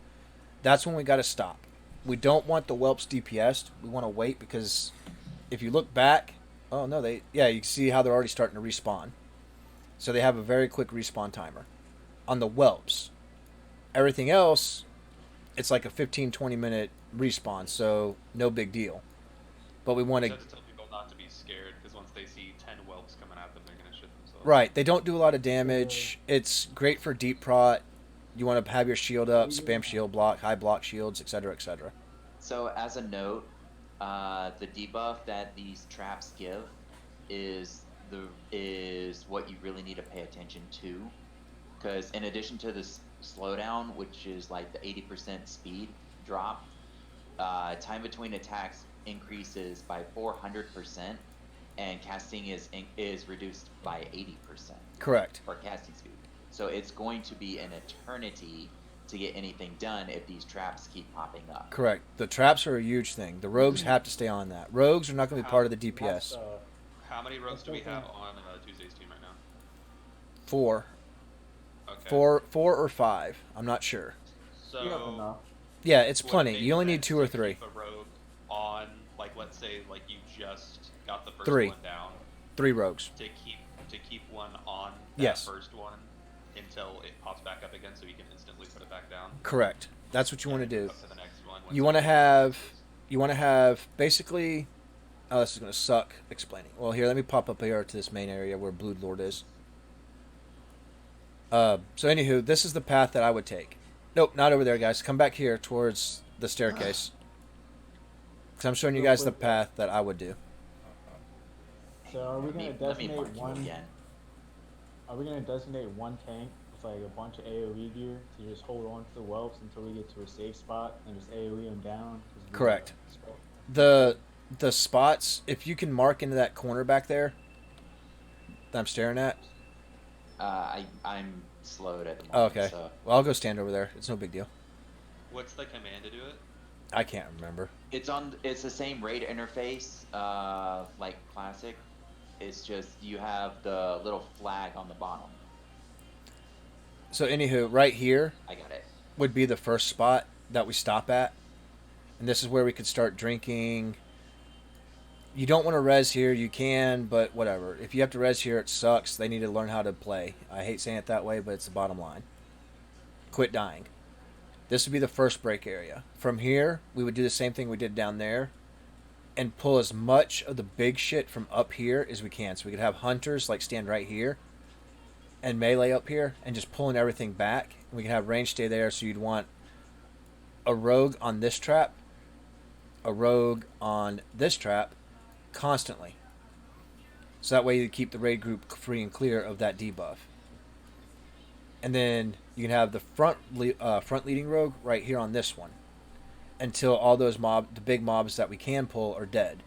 that's when we got to stop. We don't want the whelps DPS'd. We want to wait because if you look back, oh no, you can see how they're already starting to respawn. So they have a very quick respawn timer on the whelps. Everything else, it's like a 15-20 minute respawn, so no big deal. But we want to tell people not to be scared because once they see 10 whelps coming at them, they're gonna shit themselves. Right, they don't do a lot of damage. It's great for deep prot. You want to have your shield up, spam shield block, high block shields, etc., etc. So as a note, the debuff that these traps give is what you really need to pay attention to, because in addition to this slowdown, which is like the 80% speed drop, time between attacks increases by 400%, and casting is reduced by 80%. Correct. For casting speed. So it's going to be an eternity to get anything done if these traps keep popping up. Correct. The traps are a huge thing. The rogues have to stay on that. Rogues are not going to be part of the DPS. How many rogues do we have on Tuesday's team right now? 4. Okay. 4 or 5. I'm not sure. So You have enough. Yeah, it's would it plenty. make You only need sense 2 or to 3. keep a rogue on, like, let's say, like you just got the first 3. one down. 3 rogues. To keep one on that Yes. first one until it pops back up again, so you can instantly put it back down. Correct. That's what you want to do. Up to the next one. You want to have basically. Oh, this is going to suck explaining. Well, here, let me pop up here to this main area where Blood Lord is. So, anywho, this is the path that I would take. Nope, not over there, guys. Come back here towards the staircase. Because I'm showing you guys the path that I would do. So are we gonna Let me designate mark you one? again. Are we gonna designate one tank with like a bunch of AOE gear to just hold on to the whelps until we get to a safe spot and just AOE them down? 'Cause we Correct. got- The spots, if you can mark into that corner back there that I'm staring at. I'm slowed at the Oh, moment. okay. So Well, I'll go stand over there. It's no big deal. What's the command to do it? I can't remember. it's the same raid interface, like Classic. It's just you have the little flag on the bottom. So, anywho, right here I got it. would be the first spot that we stop at. And this is where we could start drinking. You don't want to res here, you can, but whatever. If you have to res here, it sucks. They need to learn how to play. I hate saying it that way, but it's the bottom line. Quit dying. This would be the first break area. From here, we would do the same thing we did down there and pull as much of the big shit from up here as we can. So we could have hunters like stand right here and melee up here and just pulling everything back. We can have range stay there, so you'd want a rogue on this trap, a rogue on this trap constantly. So that way you keep the raid group free and clear of that debuff. And then you can have the front leading rogue right here on this one until all those the big mobs that we can pull are dead.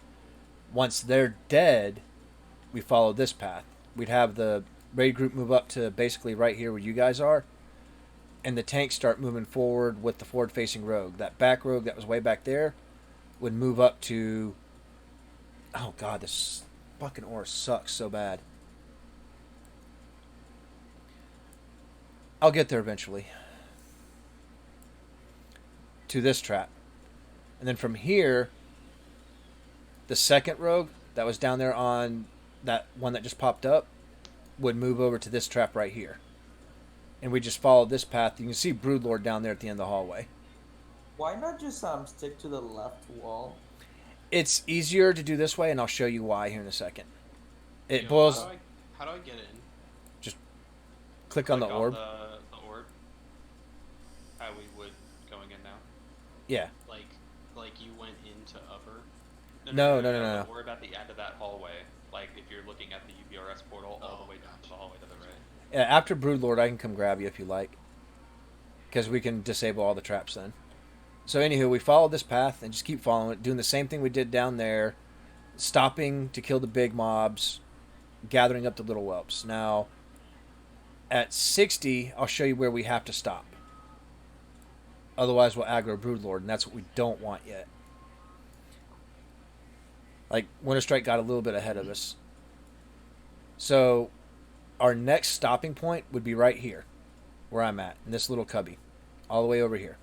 Once they're dead, we follow this path. We'd have the raid group move up to basically right here where you guys are, and the tanks start moving forward with the forward-facing rogue. That back rogue that was way back there would move up to... Oh god, this fucking ore sucks so bad. I'll get there eventually. To this trap. And then from here, the second rogue that was down there on that one that just popped up would move over to this trap right here. And we just follow this path. You can see Broodlord down there at the end of the hallway. Why not just stick to the left wall? It's easier to do this way, and I'll show you why here in a second. It Yo, boils... How do I get in? Just click on the orb. The orb. How we would going in now. Yeah. Like you went into upper. No. The orb at the end of that hallway. Like if you're looking at the UBRS portal all the way down to the hallway to the right. Yeah, after Broodlord, I can come grab you if you like. Because we can disable all the traps then. So anywho, we follow this path and just keep following it, doing the same thing we did down there, stopping to kill the big mobs, gathering up the little whelps. Now, at 60, I'll show you where we have to stop. Otherwise, we'll aggro Broodlord, and that's what we don't want yet. Like, Winter Strike got a little bit ahead of us. So, our next stopping point would be right here, where I'm at, in this little cubby, all the way over here.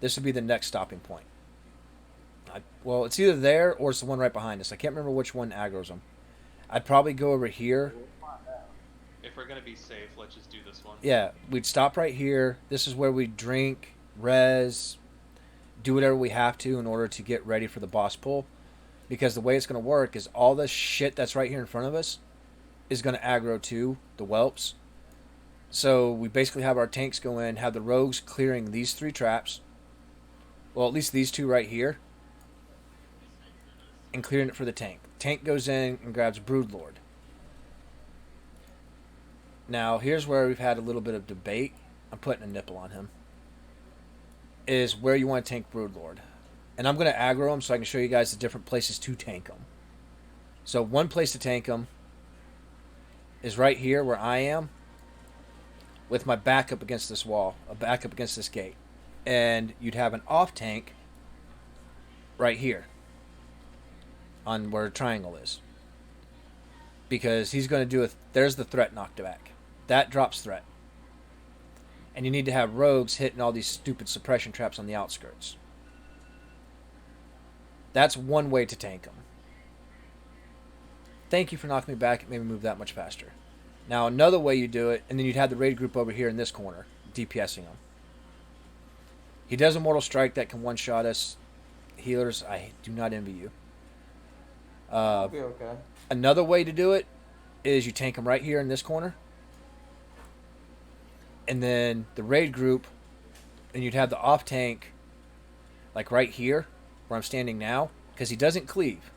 This would be the next stopping point. Well, it's either there or it's the one right behind us. I can't remember which one aggroes them. I'd probably go over here. If we're gonna be safe, let's just do this one. Yeah, we'd stop right here. This is where we drink, res, do whatever we have to in order to get ready for the boss pull. Because the way it's going to work is all this shit that's right here in front of us is going to aggro to the whelps. So we basically have our tanks go in, have the rogues clearing these 3 traps. Well, at least these 2 right here. And clearing it for the tank. Tank goes in and grabs Broodlord. Now, here's where we've had a little bit of debate. I'm putting a nipple on him. Is where you want to tank Broodlord. And I'm going to aggro him so I can show you guys the different places to tank him. So one place to tank him is right here where I am. With my back up against this wall. A back up against this gate. And you'd have an off tank right here. On where a triangle is. Because he's going to do there's the threat knocked back. That drops threat. And you need to have rogues hitting all these stupid suppression traps on the outskirts. That's one way to tank them. Thank you for knocking me back. It made me move that much faster. Now another way you do it, and then you'd have the raid group over here in this corner, DPSing him. He does a mortal strike that can one-shot us. Healers, I do not envy you. Okay. Another way to do it is you tank him right here in this corner. And then the raid group, and you'd have the off tank like right here where I'm standing now, because he doesn't cleave.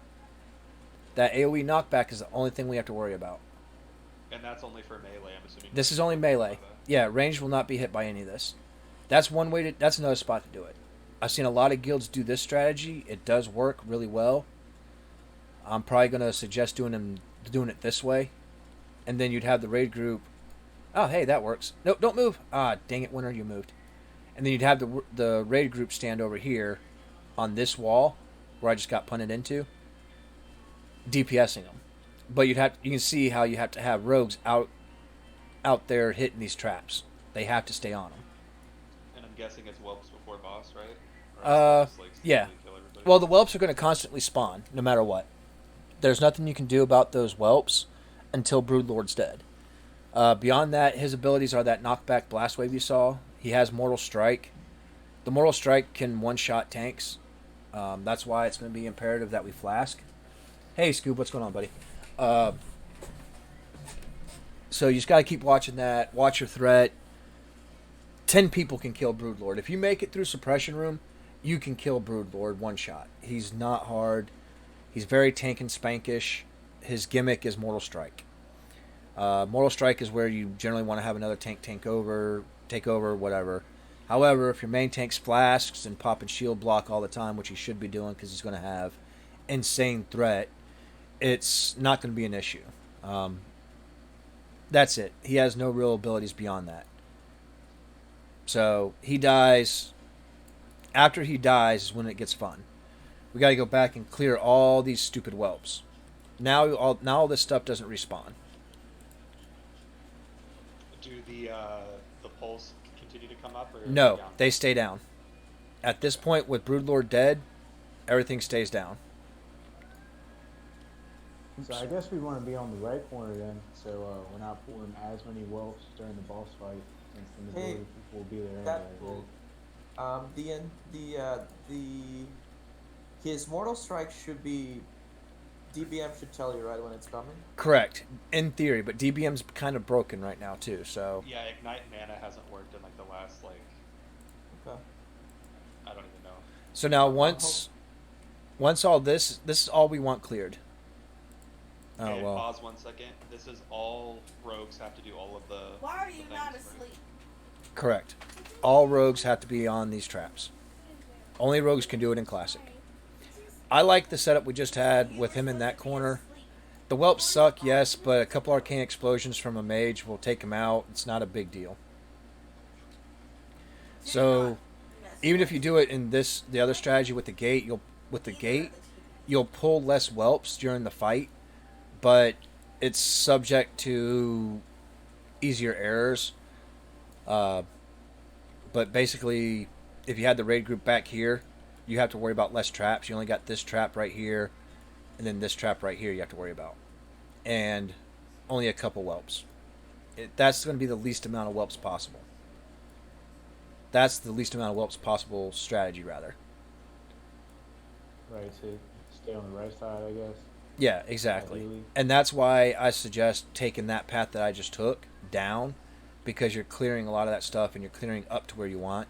That AoE knockback is the only thing we have to worry about. And that's only for melee, I'm assuming. This is only melee. Yeah, ranged will not be hit by any of this. That's one way to. That's another spot to do it. I've seen a lot of guilds do this strategy. It does work really well. I'm probably going to suggest doing it this way, and then you'd have the raid group. Oh, hey, that works. Nope, don't move. Ah, dang it, Winter, you moved. And then you'd have the raid group stand over here, on this wall, where I just got punted into, DPSing them. But you can see how you have to have rogues out there hitting these traps. They have to stay on them. And I'm guessing it's whelps before boss, right? Yeah. Well, the whelps are going to constantly spawn, no matter what. There's nothing you can do about those whelps until Broodlord's dead. Beyond that, his abilities are that knockback blast wave you saw. He has Mortal Strike. The Mortal Strike can one-shot tanks. That's why it's going to be imperative that we flask. Hey, Scoob, what's going on, buddy? So you just got to keep watching that. Watch your threat. 10 people can kill Broodlord. If you make it through Suppression Room, you can kill Broodlord one shot. He's not hard. He's very tank and spankish. His gimmick is Mortal Strike. Mortal Strike is where you generally want to have another tank take over, whatever. However, if your main tank's flasks and popping shield block all the time, which he should be doing because he's going to have insane threat, it's not going to be an issue. That's it. He has no real abilities beyond that. So he dies. After he dies is when it gets fun. We got to go back and clear all these stupid whelps. Now all this stuff doesn't respawn. Do the pulse continue to come up? Or No, down? they stay down. At this point, with Broodlord dead, everything stays down. So I guess we want to be on the right corner then, so we're not pulling as many whelps during the boss fight, since the majority of people will be there That anyway. His Mortal Strike should be. DBM should tell you right when it's coming. Correct, in theory, but DBM's kind of broken right now too. So Yeah, Ignite Mana hasn't worked in like the last Okay. I don't even know. So now once all this is all we want cleared. Oh Okay, well. Pause 1 second. This is all rogues have to do all of the. Why are you the not things, right? asleep? Correct. All rogues have to be on these traps. Only rogues can do it in Classic. I like the setup we just had with him in that corner. The whelps suck, yes, but a couple arcane explosions from a mage will take him out. It's not a big deal. So, even if you do it in the other strategy with the gate, you'll pull less whelps during the fight, but it's subject to easier errors. But basically, if you had the raid group back here, you have to worry about less traps. You only got this trap right here, and then this trap right here you have to worry about. And only a couple whelps. That's going to be the least amount of whelps possible. That's the least amount of whelps possible strategy, rather. Right, so stay on the right side, I guess. Yeah, exactly. Ideally. And that's why I suggest taking that path that I just took down, because you're clearing a lot of that stuff and you're clearing up to where you want.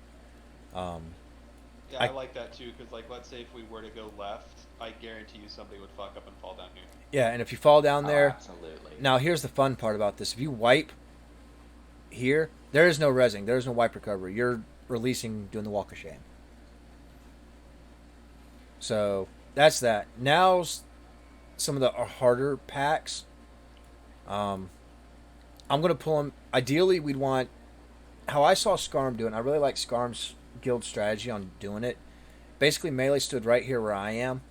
Yeah, I like that too, because like, let's say if we were to go left, I guarantee you somebody would fuck up and fall down here. Yeah, and if you fall down there... absolutely. Now, here's the fun part about this. If you wipe here, there is no resing. There is no wipe recovery. You're releasing, doing the walk of shame. So, that's that. Now's some of the harder packs. I'm going to pull them... Ideally, we'd want... How I saw Skarm doing, I really like Skarm's guild strategy on doing it. Basically, melee stood right here where I am,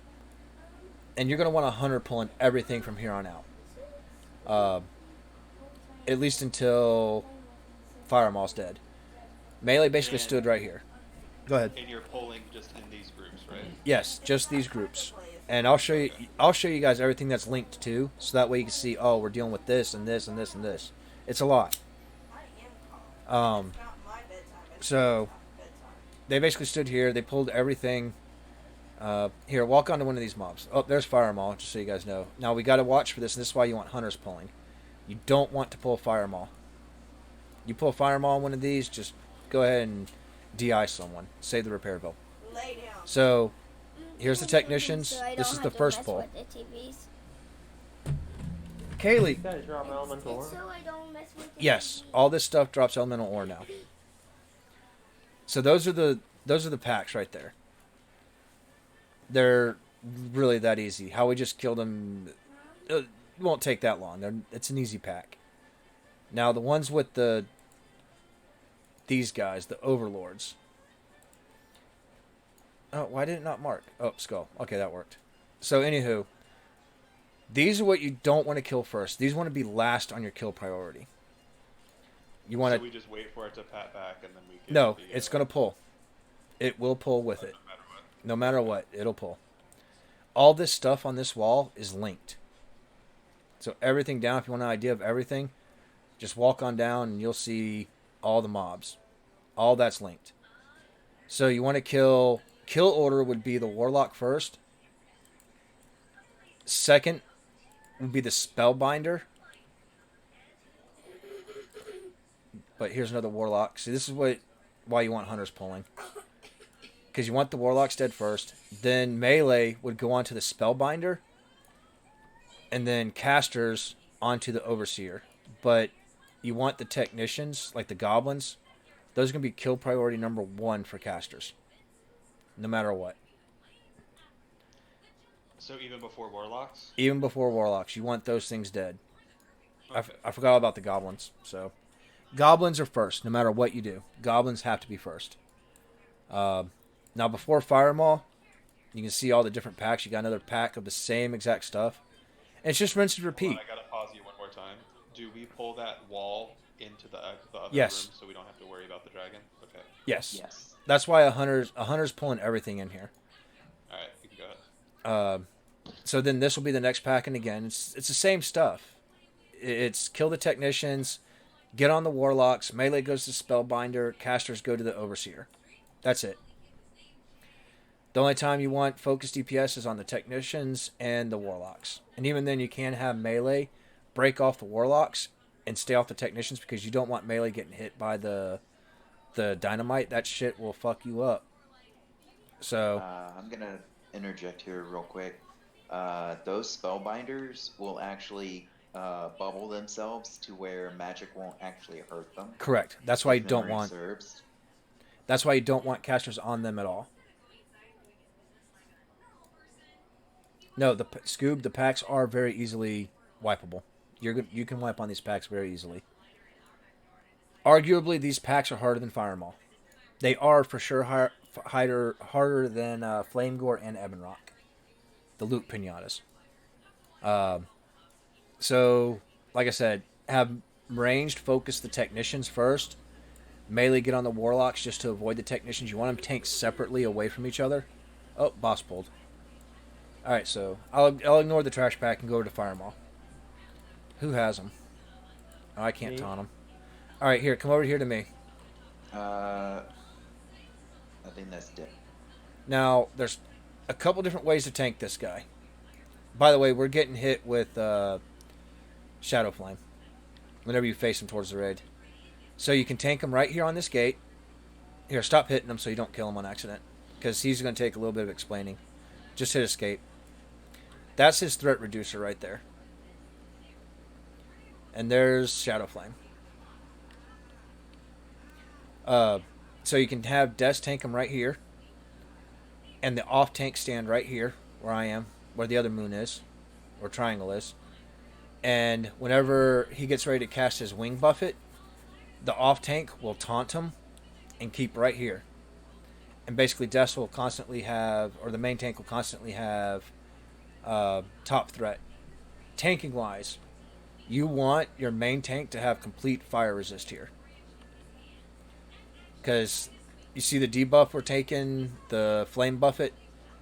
and you're going to want a hunter pulling everything from here on out, at least until Firemaul's dead. Melee basically stood right here. Go ahead. And you're pulling just in these groups, right? Yes, just these groups, and I'll show you guys everything that's linked to, so that way you can see. Oh, we're dealing with this and this and this and this. It's a lot. So they basically stood here. They pulled everything. Here, walk onto one of these mobs. Oh, there's Firemaul, just so you guys know. Now, we got to watch for this, and this is why you want hunters pulling. You don't want to pull Firemaul. You pull Firemaul on one of these, just go ahead and DI someone. Save the repair bill. Lay down. So, here's the technicians. So I This don't is have the to first mess pull. with the TVs. Kaylee. You guys drop elemental It's ore. so I don't mess with the Yes, baby. all this stuff drops elemental ore now. So those are the packs right there. They're really that easy. How we just killed them, it won't take that long. It's an easy pack. Now the ones with these guys, the overlords. Oh, why did it not mark? Oh, skull. Okay, that worked. So anywho, these are what you don't want to kill first. These want to be last on your kill priority. You want So to. we just wait for it to pat back and then we can. No, it's gonna pull. It will pull with it. No matter what. No matter what, it'll pull. All this stuff on this wall is linked. So everything down, if you want an idea of everything, just walk on down and you'll see all the mobs. All that's linked. So you want to kill order would be the warlock first. Second would be the spellbinder. But here's another warlock. See, this is why you want hunters pulling. Because you want the warlocks dead first. Then melee would go on to the spellbinder. And then casters onto the overseer. But you want the technicians, like the goblins. Those are going to be kill priority number 1 for casters. No matter what. So even before warlocks. Even before warlocks, you want those things dead. Okay. I forgot about the goblins. So, goblins are first, no matter what you do. Goblins have to be first. Now, before Fire Maul, you can see all the different packs. You got another pack of the same exact stuff. And it's just rinse and repeat. Hold on, I gotta pause you one more time. Do we pull that wall into the other Yes. room so we don't have to worry about the dragon? Okay. Yes. Yes. That's why a hunter's pulling everything in here. All right, you can go ahead. So then this will be the next pack, and again, it's the same stuff. It's kill the technicians, get on the warlocks, melee goes to spellbinder, casters go to the overseer. That's it. The only time you want focused DPS is on the technicians and the warlocks. And even then you can have melee break off the warlocks and stay off the technicians because you don't want melee getting hit by the dynamite. That shit will fuck you up. So I'm gonna interject here real quick. Those spellbinders will actually bubble themselves to where magic won't actually hurt them. correct. That's why you If don't memory want. serves. That's why you don't want casters on them at all. No, Scoob, the packs are very easily wipeable. You can wipe on these packs very easily. Arguably, these packs are harder than Fire Maul. They are for sure harder than Flame Gore and Ebon Rock. The loot pinatas. So, like I said, have ranged focus the technicians first. Melee get on the warlocks just to avoid the technicians. You want them tanked separately away from each other. Oh, boss pulled. Alright, so I'll ignore the trash pack and go over to Fire Maul. Who has them? Oh, I can't taunt them. Alright, here, come over here to me. I think that's dead. Now, there's a couple different ways to tank this guy. By the way, we're getting hit with Shadow Flame whenever you face him towards the raid. So you can tank him right here on this gate. Here, stop hitting him so you don't kill him on accident. Because he's going to take a little bit of explaining. Just hit escape. That's his threat reducer right there. And there's Shadow Flame. So you can have Des tank him right here. And the off tank stand right here, where I am, where the other moon is, or triangle is. And whenever he gets ready to cast his wing buffet, the off tank will taunt him and keep right here. And basically Des will constantly have, or the main tank will constantly have top threat. Tanking wise, you want your main tank to have complete fire resist here. Because you see the debuff we're taking, the flame buffet,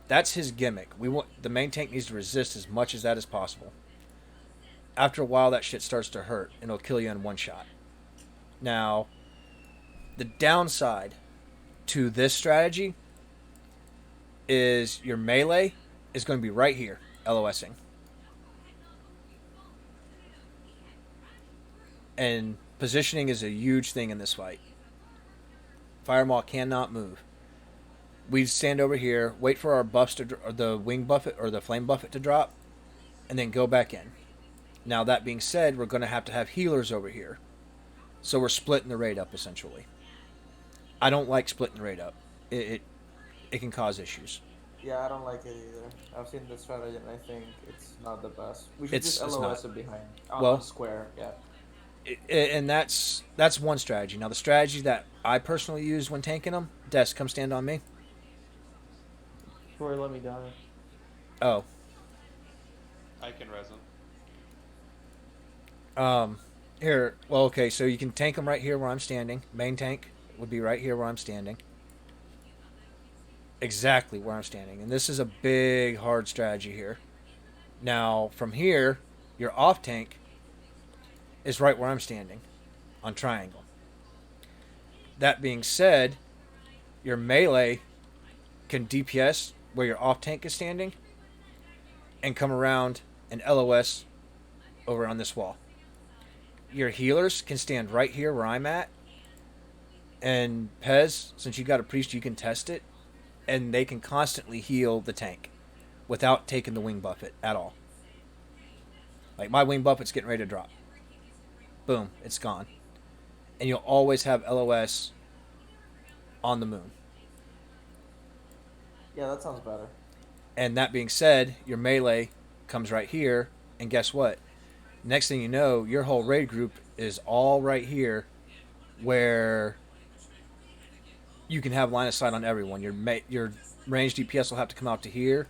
that's his gimmick. We want the main tank needs to resist as much as that as possible. After a while, that shit starts to hurt, and it'll kill you in one shot. Now, the downside to this strategy is your melee is going to be right here, LOSing. And positioning is a huge thing in this fight. Fire Maul cannot move. We stand over here, wait for our buffs to, or the wing buffet or the flame buffet to drop, and then go back in. Now, that being said, we're going to have healers over here. So we're splitting the raid up, essentially. I don't like splitting the raid up. It can cause issues. Yeah, I don't like it either. I've seen the strategy and I think it's not the best. We should just It's LOS not. it behind. Well, On square, yeah. And that's one strategy. Now, the strategy that I personally use when tanking them, Des, come stand on me. Troy, let me die. Oh. I can res him. Here, well, okay, so you can tank them right here where I'm standing. Main tank would be right here where I'm standing. Exactly where I'm standing. And this is a big, hard strategy here. Now, from here, your off tank is right where I'm standing on triangle. That being said, your melee can DPS where your off tank is standing and come around and LOS over on this wall. Your healers can stand right here where I'm at. And Pez, since you got a priest, you can test it. And they can constantly heal the tank without taking the wing buffet at all. Like my wing buffet's getting ready to drop. Boom, it's gone. And you'll always have LOS on the moon. Yeah, that sounds better. And that being said, your melee comes right here. And guess what? Next thing you know, your whole raid group is all right here where you can have line of sight on everyone. Your ranged DPS will have to come out to here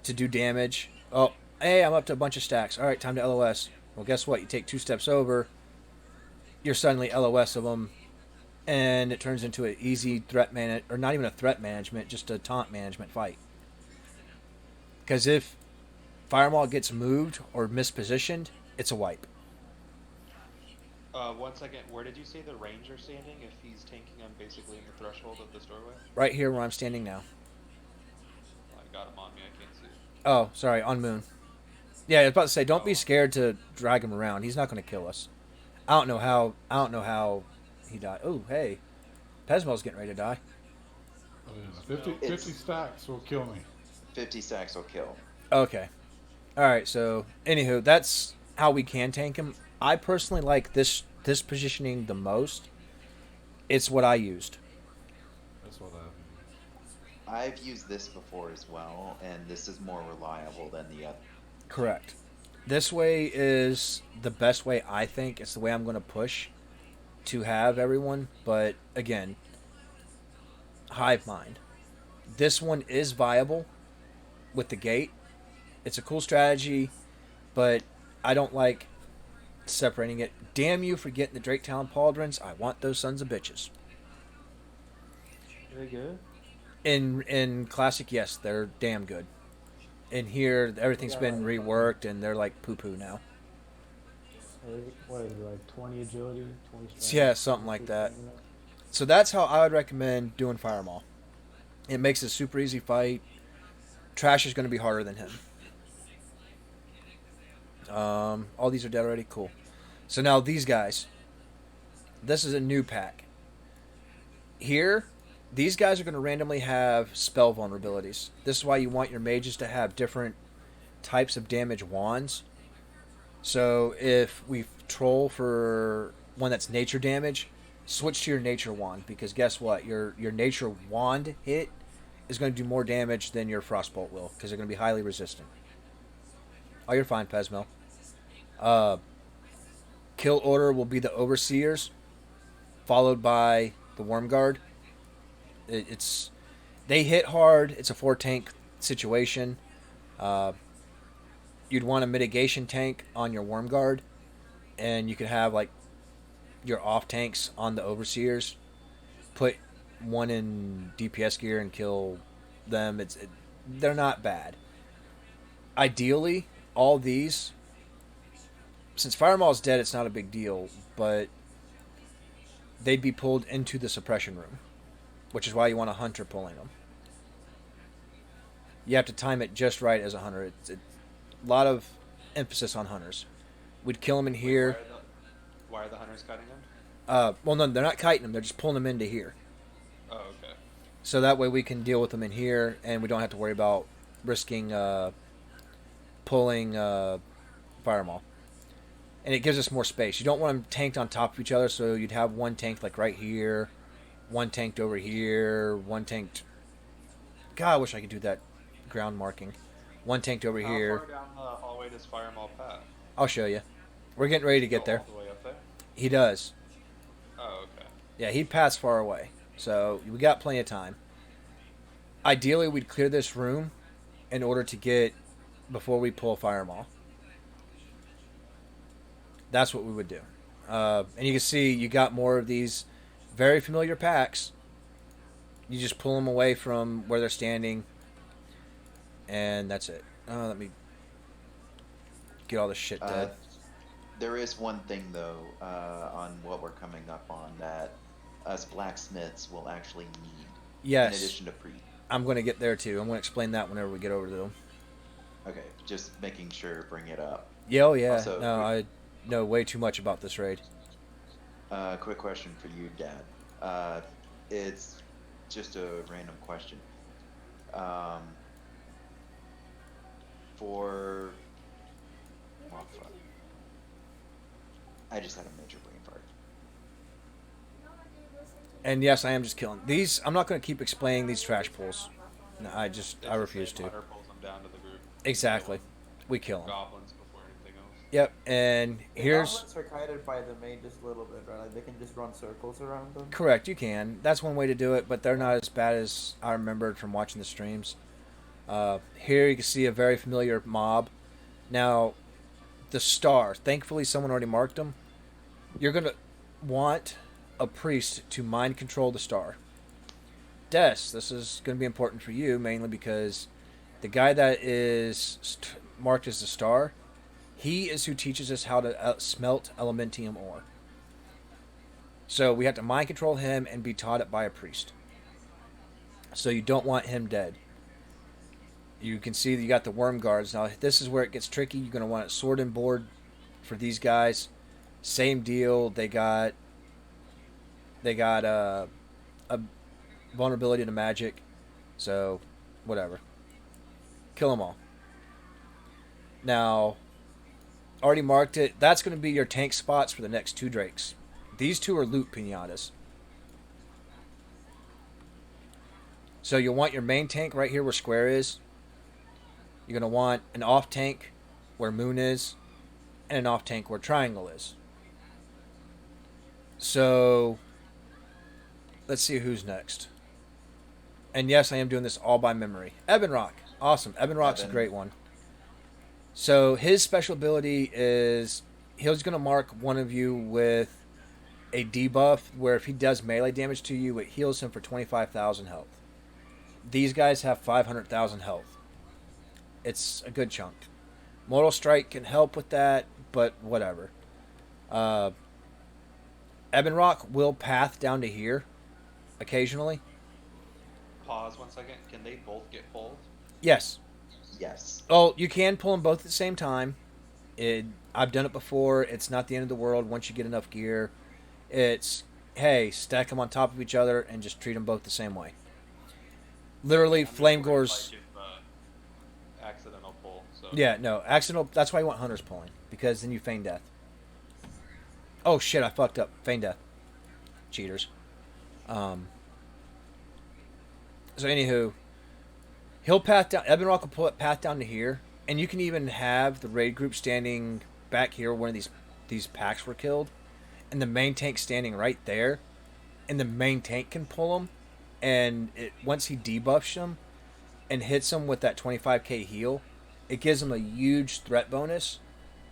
to do damage. Oh, hey, I'm up to a bunch of stacks. All right, time to LOS. Well, guess what? You take 2 steps over, you're suddenly LOS of them, and it turns into an easy threat or not even a threat management, just a taunt management fight. Because if Firemaw gets moved or mispositioned, it's a wipe. 1 second. Where did you say the ranger standing? If he's tanking, I'm basically in the threshold of this doorway. Right here where I'm standing now. I got him on me. I can't see. Oh, sorry, on moon. Yeah, I was about to say, don't be scared to drag him around. He's not going to kill us. I don't know how he died. Oh, hey, Pesmel's getting ready to die. Oh, yeah. 50 stacks will kill me. 50 stacks will kill. Okay. All right. So, anywho, that's how we can tank him. I personally like this positioning the most. It's what I used. That's what I've used this before as well, and this is more reliable than the other. Correct. This way is the best way, I think. It's the way I'm going to push to have everyone. But, again, hive mind. This one is viable with the gate. It's a cool strategy, but I don't like separating it. Damn you for getting the Drake Talon Pauldrons. I want those sons of bitches. Very good. In Classic, yes, they're damn good. In here, everything's been reworked, and they're like poo-poo now. What is it, like 20 agility, 20 strength? Yeah, something like that. So that's how I would recommend doing Firemaw. It makes it a super easy fight. Trash is going to be harder than him. All these are dead already? Cool. So now these guys. This is a new pack. Here, these guys are going to randomly have spell vulnerabilities. This is why you want your mages to have different types of damage wands. So if we troll for one that's nature damage, switch to your nature wand, because guess what? Your nature wand hit is going to do more damage than your frostbolt will, because they're going to be highly resistant. Oh, you're fine, Pesmel. Kill order will be the Overseers, followed by the Wormguard. They hit hard. It's a 4-tank situation. You'd want a mitigation tank on your Wormguard, and you could have like your off tanks on the Overseers. Put one in DPS gear and kill them. They're not bad. Ideally, all these, since Firemaw's dead, it's not a big deal, but they'd be pulled into the suppression room, which is why you want a hunter pulling them. You have to time it just right as a hunter. It's a lot of emphasis on hunters. We'd kill them in here. Why are the hunters cutting them? Well, no, they're not kiting them. They're just pulling them into here. Oh, okay. So that way we can deal with them in here, and we don't have to worry about risking pulling Firemaw. and it gives us more space. You don't want them tanked on top of each other, so you'd have one tank like right here, one tanked over here, one tanked. God, I wish I could do that ground marking. One tanked over here. How far down the hallway does Firemaw path? I'll show you. We're getting ready to get there. All the way up there? He does. Oh, okay. Yeah, he'd pass far away. So we got plenty of time. Ideally, we'd clear this room in order to get before we pull Firemaw. That's what we would do. And you can see you got more of these very familiar packs. You just pull them away from where they're standing. And that's it. Let me get all this shit dead. There is one thing, though, on what we're coming up on that us blacksmiths will actually need. Yes. In addition to pre. I'm going to get there, too. I'm going to explain that whenever we get over to them. Okay, just making sure, bring it up. Yeah, oh yeah. Also, no, I know way too much about this raid. Quick question for you, Dad. It's just a random question. For... Oh, fuck. I just had a major brain fart. And yes, I am just killing these. I'm not going to keep explaining these trash pulls. No, I refuse to. Hunter pulls them down to the group. Exactly. We kill them. Goblins before anything else. Yep, and here's... Goblins are guided by the main just a little bit, right? Like they can just run circles around them. Correct, you can. That's one way to do it, but they're not as bad as I remembered from watching the streams. Here you can see a very familiar mob. Now, the star. Thankfully, someone already marked them. You're going to want a priest to mind control the star. Des, this is going to be important for you, mainly because the guy that is marked as the star, he is who teaches us how to smelt elementium ore. So we have to mind control him and be taught it by a priest. So you don't want him dead. You can see that you got the worm guards. Now this is where it gets tricky. You're going to want a sword and board for these guys. Same deal. They got a vulnerability to magic. So whatever. Kill them all. Now, already marked it. That's going to be your tank spots for the next two drakes. These two are loot pinatas. So you'll want your main tank right here where square is. You're going to want an off tank where moon is. And an off tank where triangle is. So, let's see who's next. And yes, I am doing this all by memory. Ebon Rock. Awesome. Ebon Rock's a great one. So his special ability is he's going to mark one of you with a debuff where if he does melee damage to you, it heals him for 25,000 health. These guys have 500,000 health. It's a good chunk. Mortal Strike can help with that, but whatever. Ebon Rock will path down to here occasionally. Pause 1 second. Can they both get pulled? Yes. Yes. Oh, you can pull them both at the same time. I've done it before. It's not the end of the world once you get enough gear. It's, hey, stack them on top of each other and just treat them both the same way. Literally, Flame Gore's... Accidental pull. So. Yeah, no. Accidental... That's why you want Hunters pulling. Because then you feign death. Oh, shit, I fucked up. Feign death. Cheaters. So, anywho... He'll path down... Ebon Rock will pull it path down to here. And you can even have the raid group standing back here where these packs were killed. And the main tank standing right there. And the main tank can pull them. And once he debuffs them and hits them with that 25k heal, it gives them a huge threat bonus.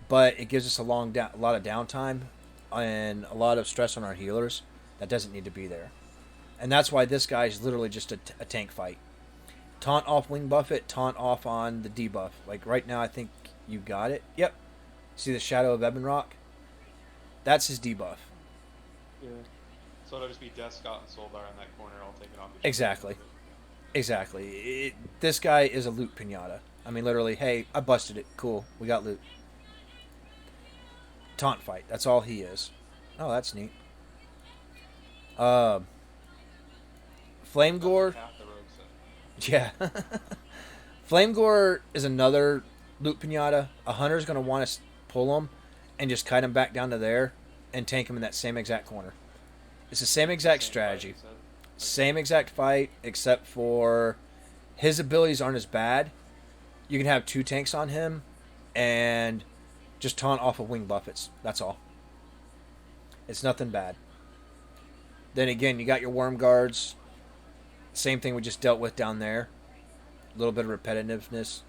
But it gives us a lot of downtime and a lot of stress on our healers that doesn't need to be there. And that's why this guy is literally just a tank fight. Taunt off Wing Buffet, taunt off on the debuff. Like right now, I think you got it. Yep. See the Shadow of Ebon Rock? That's his debuff. Yeah. So it'll just be Death Scott and Soldar in that corner all taking off each Exactly. Exactly. This guy is a loot pinata. I mean, literally, hey, I busted it. Cool. We got loot. Taunt fight. That's all he is. Oh, that's neat. Flame Gore. Yeah. Flame Gore is another loot pinata. A hunter's going to want to pull him. and just kite him back down to there and tank him in that same exact corner. It's the same exact strategy. Same exact fight, except for his abilities aren't as bad. You can have 2 tanks on him and just taunt off of wing buffets. That's all. It's nothing bad. Then again, you got your worm guards. Same thing we just dealt with down there. A little bit of repetitiveness.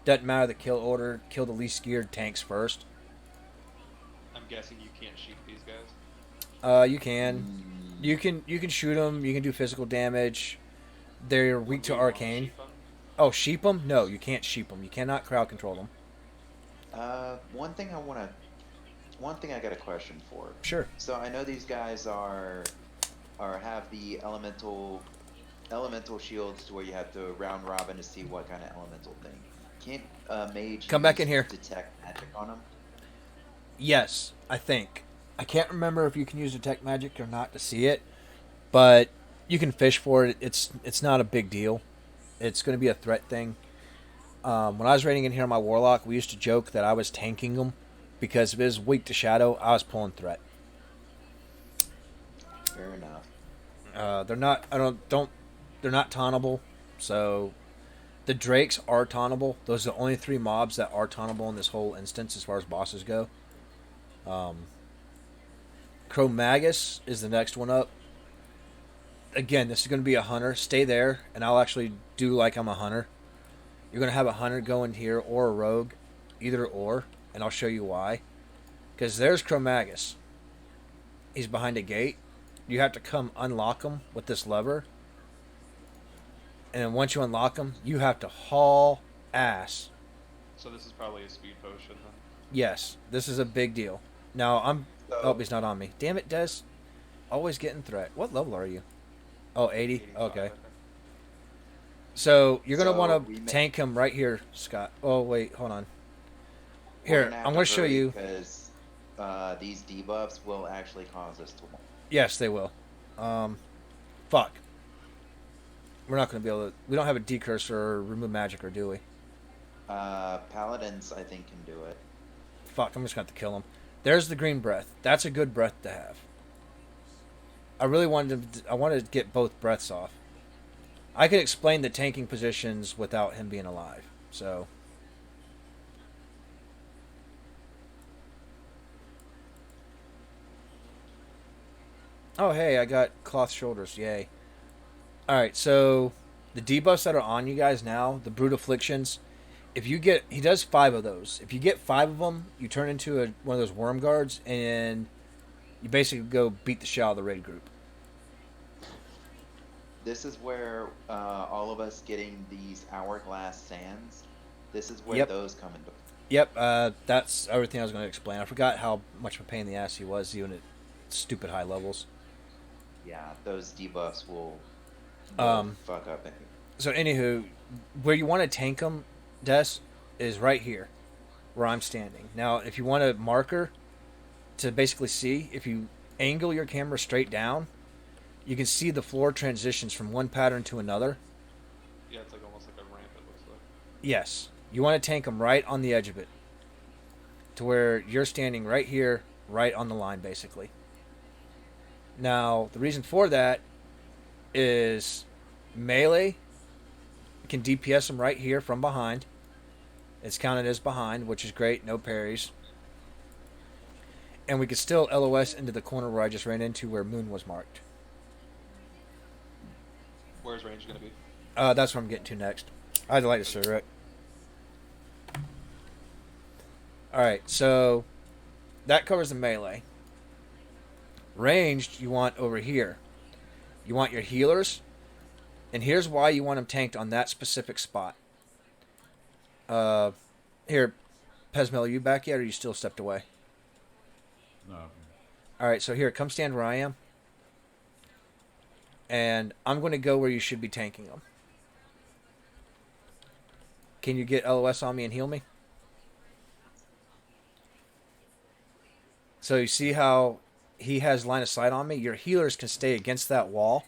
Doesn't matter the kill order. Kill the least geared tanks first. I'm guessing you can't shoot these guys. You can. You can shoot them. You can do physical damage. They're weak to arcane. Oh, sheep them? No, you can't sheep them. You cannot crowd control them. One thing I got a question for. Sure. So I know these guys are have the elemental shields to where you have to round robin to see what kind of elemental thing. Can't mage come back in here detect magic on them? Yes, I think. I can't remember if you can use detect magic or not to see it, but you can fish for it. It's not a big deal. It's going to be a threat thing. When I was raiding in here on my warlock, we used to joke that I was tanking them because if it was weak to shadow, I was pulling threat. Fair enough. They're not. They're not tauntable. So the drakes are tauntable. Those are the only 3 mobs that are tauntable in this whole instance as far as bosses go. Chromagus is the next one up. Again, this is going to be a hunter. Stay there, and I'll actually do like I'm a hunter. You're going to have a hunter go in here or a rogue, either or, and I'll show you why. Because there's Chromagus. He's behind a gate. You have to come unlock him with this lever. And then once you unlock him, you have to haul ass. So this is probably a speed potion then? Yes, this is a big deal. Now, oh, he's not on me. Damn it, Des. Always getting threat. What level are you? Oh, 80? Okay. So, you're going to want to tank him right here, Scott. Oh, wait, hold on. Here, I'm going to show you. Because these debuffs will actually cause us to... Yes, they will. Fuck. We're not going to be able to... We don't have a decurse or remove magic, or do we? Paladins, I think, can do it. Fuck, I'm just going to have to kill him. There's the green breath. That's a good breath to have. I really wanted to get both breaths off. I could explain the tanking positions without him being alive. So... Oh, hey, I got cloth shoulders. Yay. Alright, so the debuffs that are on you guys now, the Brute Afflictions, if you get... He does 5 of those. If you get 5 of them, you turn into one of those worm guards, and you basically go beat the shit out of the raid group. This is where all of us getting these hourglass sands, this is where those come into play. Yep, that's everything I was going to explain. I forgot how much of a pain in the ass he was, even at stupid high levels. Yeah, those debuffs will fuck up anything. So, anywho, where you want to tank them, Des, is right here, where I'm standing. Now, if you want a marker to basically see, if you angle your camera straight down, you can see the floor transitions from one pattern to another. Yeah, it's like almost like a ramp, it looks like. Yes. You want to tank them right on the edge of it, to where you're standing right here, right on the line, basically. Now, the reason for that is melee can DPS them right here from behind. It's counted as behind, which is great. No parries. And we could still LOS into the corner where I just ran into where Moon was marked. Where's range going to be? That's what I'm getting to next. I had to light a cigarette. Alright, so that covers the melee. Ranged, you want over here. You want your healers. And here's why you want them tanked on that specific spot. Here, Pesmel, are you back yet, or are you still stepped away? No. Alright, so here, come stand where I am. And I'm going to go where you should be tanking them. Can you get LOS on me and heal me? So you see how he has line of sight on me? Your healers can stay against that wall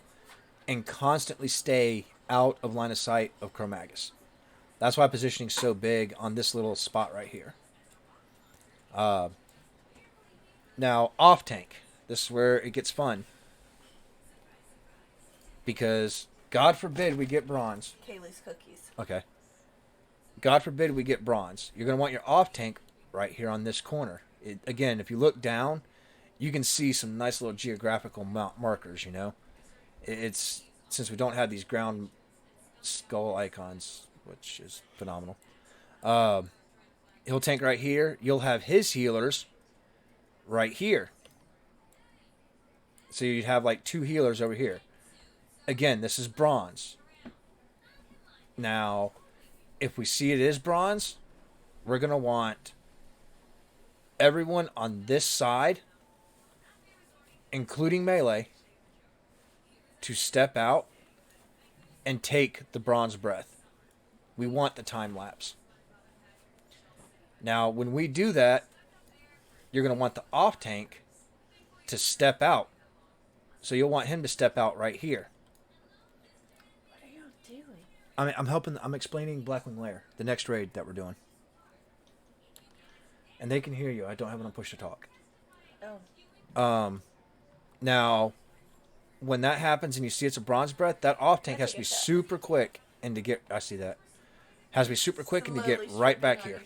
and constantly stay out of line of sight of Chromagus. That's why positioning's so big on this little spot right here. Now, off tank. This is where it gets fun. Because, God forbid we get bronze. Kaylee's cookies. Okay. God forbid we get bronze. You're going to want your off tank right here on this corner. Again, if you look down, you can see some nice little geographical markers, you know. It's since we don't have these ground skull icons, which is phenomenal. He'll tank right here. You'll have his healers right here. So you'd have like 2 healers over here. Again, this is bronze. Now, if we see it is bronze, we're going to want everyone on this side, including melee, to step out and take the bronze breath. We want the time lapse. Now, when we do that, you're going to want the off tank to step out. So you'll want him to step out right here. What are you doing? I'm explaining Blackwing Lair, the next raid that we're doing. And they can hear you. I don't have it on push to talk. Oh. Now, when that happens and you see it's a bronze breath, that off tank has to be super quick and to get. I see that. Has to be super quick and to get right back here.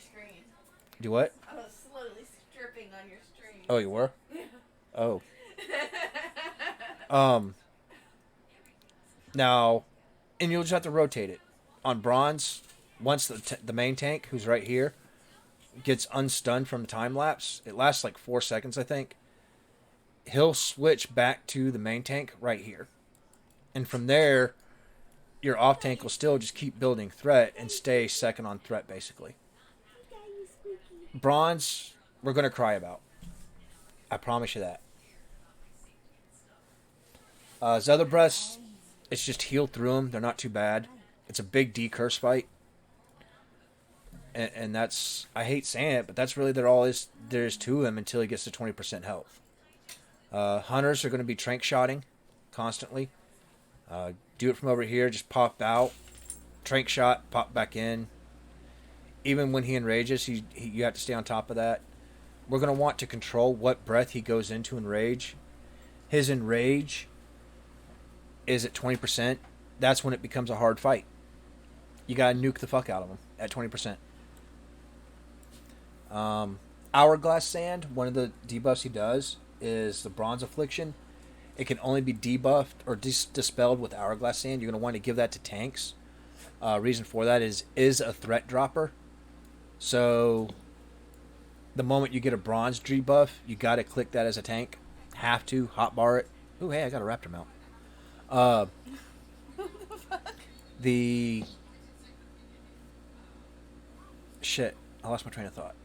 Do what? I was slowly stripping on your stream. Oh, you were? Yeah. Oh. Now, and you'll just have to rotate it. On bronze, once the main tank, who's right here, gets unstunned from the time lapse, it lasts like 4 seconds, I think. He'll switch back to the main tank right here. And from there, your off tank will still just keep building threat and stay second on threat, basically. Bronze, we're going to cry about. I promise you that. His other breaths, it's just heal through them. They're not too bad. It's a big decurse fight. And that's, I hate saying it, but that's really there is to him until he gets to 20% health. Hunters are going to be trank shotting constantly. Do it from over here, just pop out, trank shot, pop back in. Even when he enrages, you have to stay on top of that. We're going to want to control what breath he goes into enrage. His enrage is at 20%. That's when it becomes a hard fight. You got to nuke the fuck out of him at 20%. Hourglass Sand, one of the debuffs he does is the Bronze Affliction. It can only be debuffed or dispelled with Hourglass Sand. You're going to want to give that to tanks. Reason for that is a threat dropper. So the moment you get a bronze debuff, you got to click that as a tank. Have to hotbar it. Ooh, hey, I got a raptor mount. Shit, I lost my train of thought.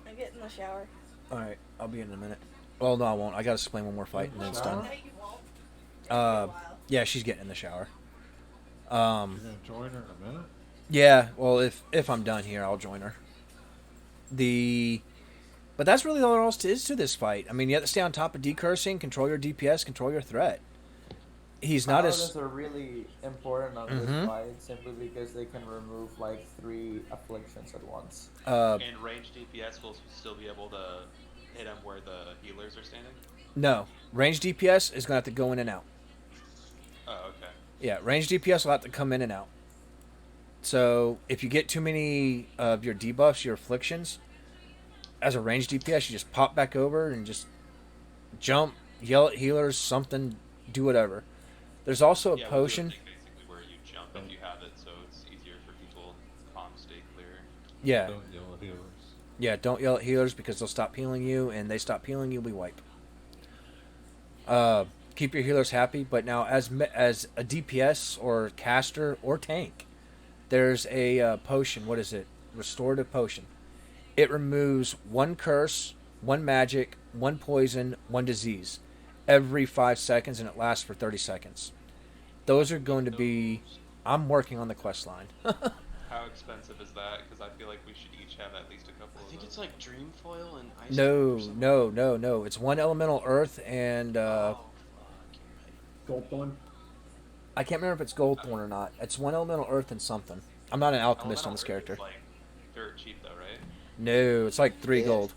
I get in the shower. All right, I'll be in a minute. Well, no, I won't. I got to explain one more fight and then it's done. No, you won't. Yeah, she's getting in the shower. You're gonna join her in a minute? Yeah, well, if I'm done here, I'll join her. But that's really all there is to this fight. I mean, you have to stay on top of decursing, control your DPS, control your threat. He's not Paladins are really important on this fight simply because they can remove like 3 afflictions at once. And range DPS will still be able to hit him where the healers are standing? No. Range DPS is going to have to go in and out. Oh, okay. Yeah, range DPS will have to come in and out. So, if you get too many of your debuffs, your afflictions, as a range DPS, you just pop back over and just jump, yell at healers, something, do whatever. There's also a potion. We'll do a thing basically where you jump if you have it, so it's easier for people to stay clear. Yeah. Don't yell at healers. Yeah, don't yell at healers because they'll stop healing you, and they stop healing you, we wipe. Keep your healers happy, but now as a DPS or caster or tank, there's a potion. What is it? Restorative potion. It removes 1 curse, 1 magic, 1 poison, 1 disease every 5 seconds, and it lasts for 30 seconds. Those are going to be... I'm working on the quest line. How expensive is that? Because I feel like we should each have at least a couple of I think it's like Dream Foil and Ice. No. It's 1 elemental earth and... Goldthorn? I can't remember if it's Goldthorn or not. It's 1 elemental earth and something. I'm not an alchemist on this character. It's like dirt cheap though, right? No, it's like 3 gold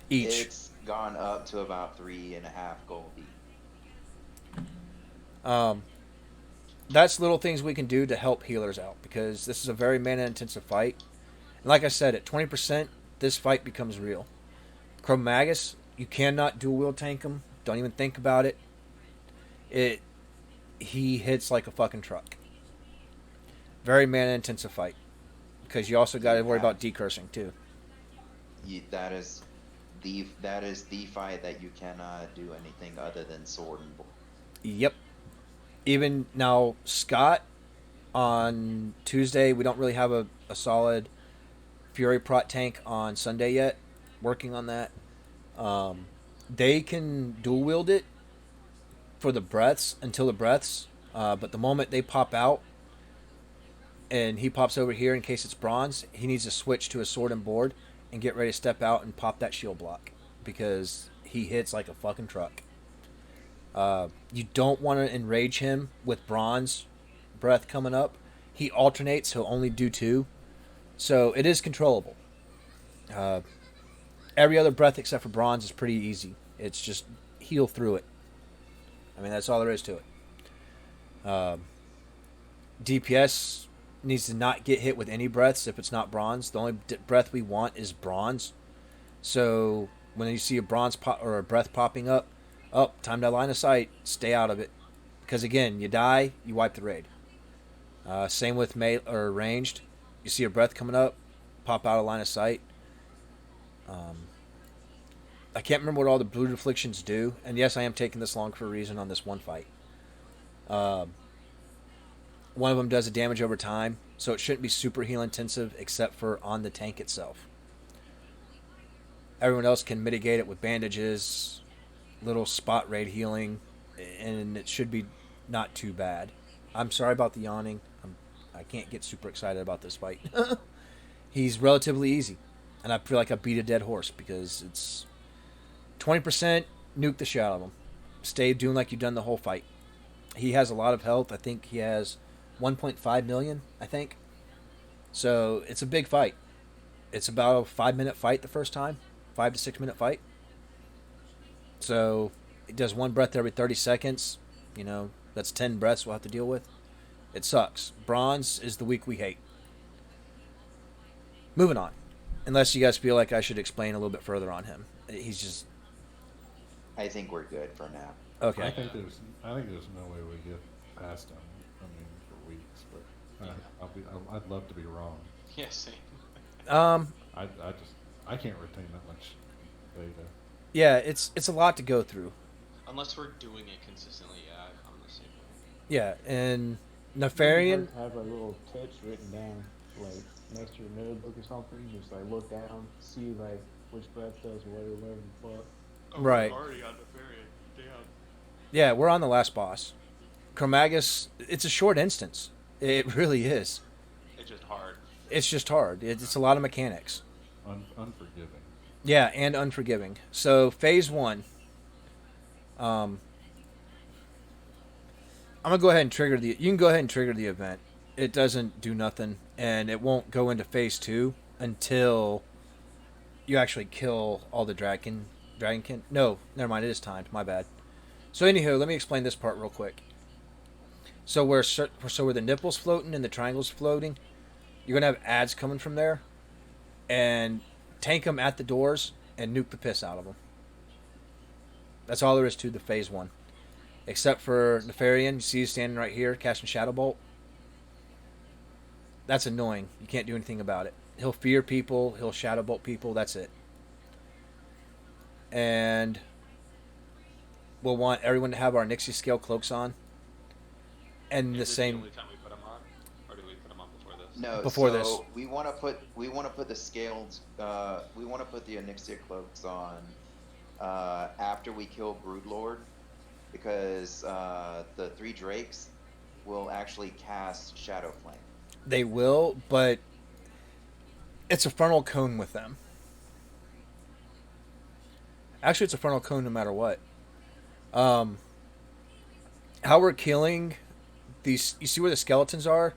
each. gone up to about 3.5 gold deep. That's little things we can do to help healers out because this is a very mana-intensive fight. And like I said, at 20%, this fight becomes real. Chromagus, you cannot dual wield tank him. Don't even think about it. He hits like a fucking truck. Very mana-intensive fight because you also got to worry about decursing too. That is the fight that you cannot do anything other than sword and board. Yep. Even now, Scott, on Tuesday, we don't really have a solid Fury Prot tank on Sunday yet. Working on that. They can dual wield it for the breaths until the breaths. But the moment they pop out and he pops over here in case it's bronze, he needs to switch to a sword and board and get ready to step out and pop that shield block because he hits like a fucking truck. You don't want to enrage him with bronze breath coming up. He alternates, he'll only do 2. So it is controllable. Every other breath except for bronze is pretty easy. It's just heal through it. I mean, that's all there is to it. DPS needs to not get hit with any breaths if it's not bronze. The only breath we want is bronze. So when you see a bronze pop or a breath popping up, time to line of sight. Stay out of it. Because again, you die, you wipe the raid. Same with melee or ranged. You see a breath coming up, pop out of line of sight. I can't remember what all the blue afflictions do. And yes, I am taking this long for a reason on this one fight. One of them does a damage over time, so it shouldn't be super heal intensive except for on the tank itself. Everyone else can mitigate it with bandages, little spot raid healing, and it should be not too bad. I'm sorry about the yawning. I can't get super excited about this fight. He's relatively easy, and I feel like I beat a dead horse because it's 20%, nuke the shit out of him. Stay doing like you've done the whole fight. He has a lot of health. I think he has 1.5 million, I think. So it's a big fight. It's about a 5-minute fight the first time. 5 to 6 minute fight. So it does one breath every 30 seconds. You know, that's 10 breaths we'll have to deal with. It sucks. Bronze is the weak we hate. Moving on. Unless you guys feel like I should explain a little bit further on him. He's just... I think we're good for now. Okay. I think there's no way we get past him. I mean, for weeks, but I'd love to be wrong. Yeah, same. I can't retain that much data. Yeah, it's a lot to go through. Unless we're doing it consistently, yeah, I'm the same way. Yeah, and Nefarian... Have like little tips written down, like next to your notebook or something. Just like look down, see like which breath does what or whatever the fuck. Oh, right. We're already on Nefarian. Damn. Yeah, we're on the last boss. Chromagus, it's a short instance. It really is. It's just hard. It's just hard. It's a lot of mechanics. Unforgiving. Yeah, and unforgiving. So, phase 1. I'm going to go ahead and trigger the... You can go ahead and trigger the event. It doesn't do nothing, and it won't go into phase 2 until you actually kill all the dragonkin. No, never mind. It is timed. My bad. So, anywho, let me explain this part real quick. So, where the nipple's floating and the triangle's floating, you're going to have ads coming from there, and tank them at the doors and nuke the piss out of them. That's all there is to the phase 1. Except for Nefarian, you see he's standing right here casting Shadow Bolt. That's annoying. You can't do anything about it. He'll fear people, he'll Shadow Bolt people, that's it. And we'll want everyone to have our Nixie Scale cloaks on. And the same... the only time we put them on? Or do we put them on before this? No, before so this. we want to put the scales. We want to put the Onyxia cloaks on after we kill Broodlord, because the 3 drakes will actually cast Shadow Flame. They will, but it's a frontal cone with them. Actually, it's a frontal cone no matter what. How we're killing these... You see where the skeletons are?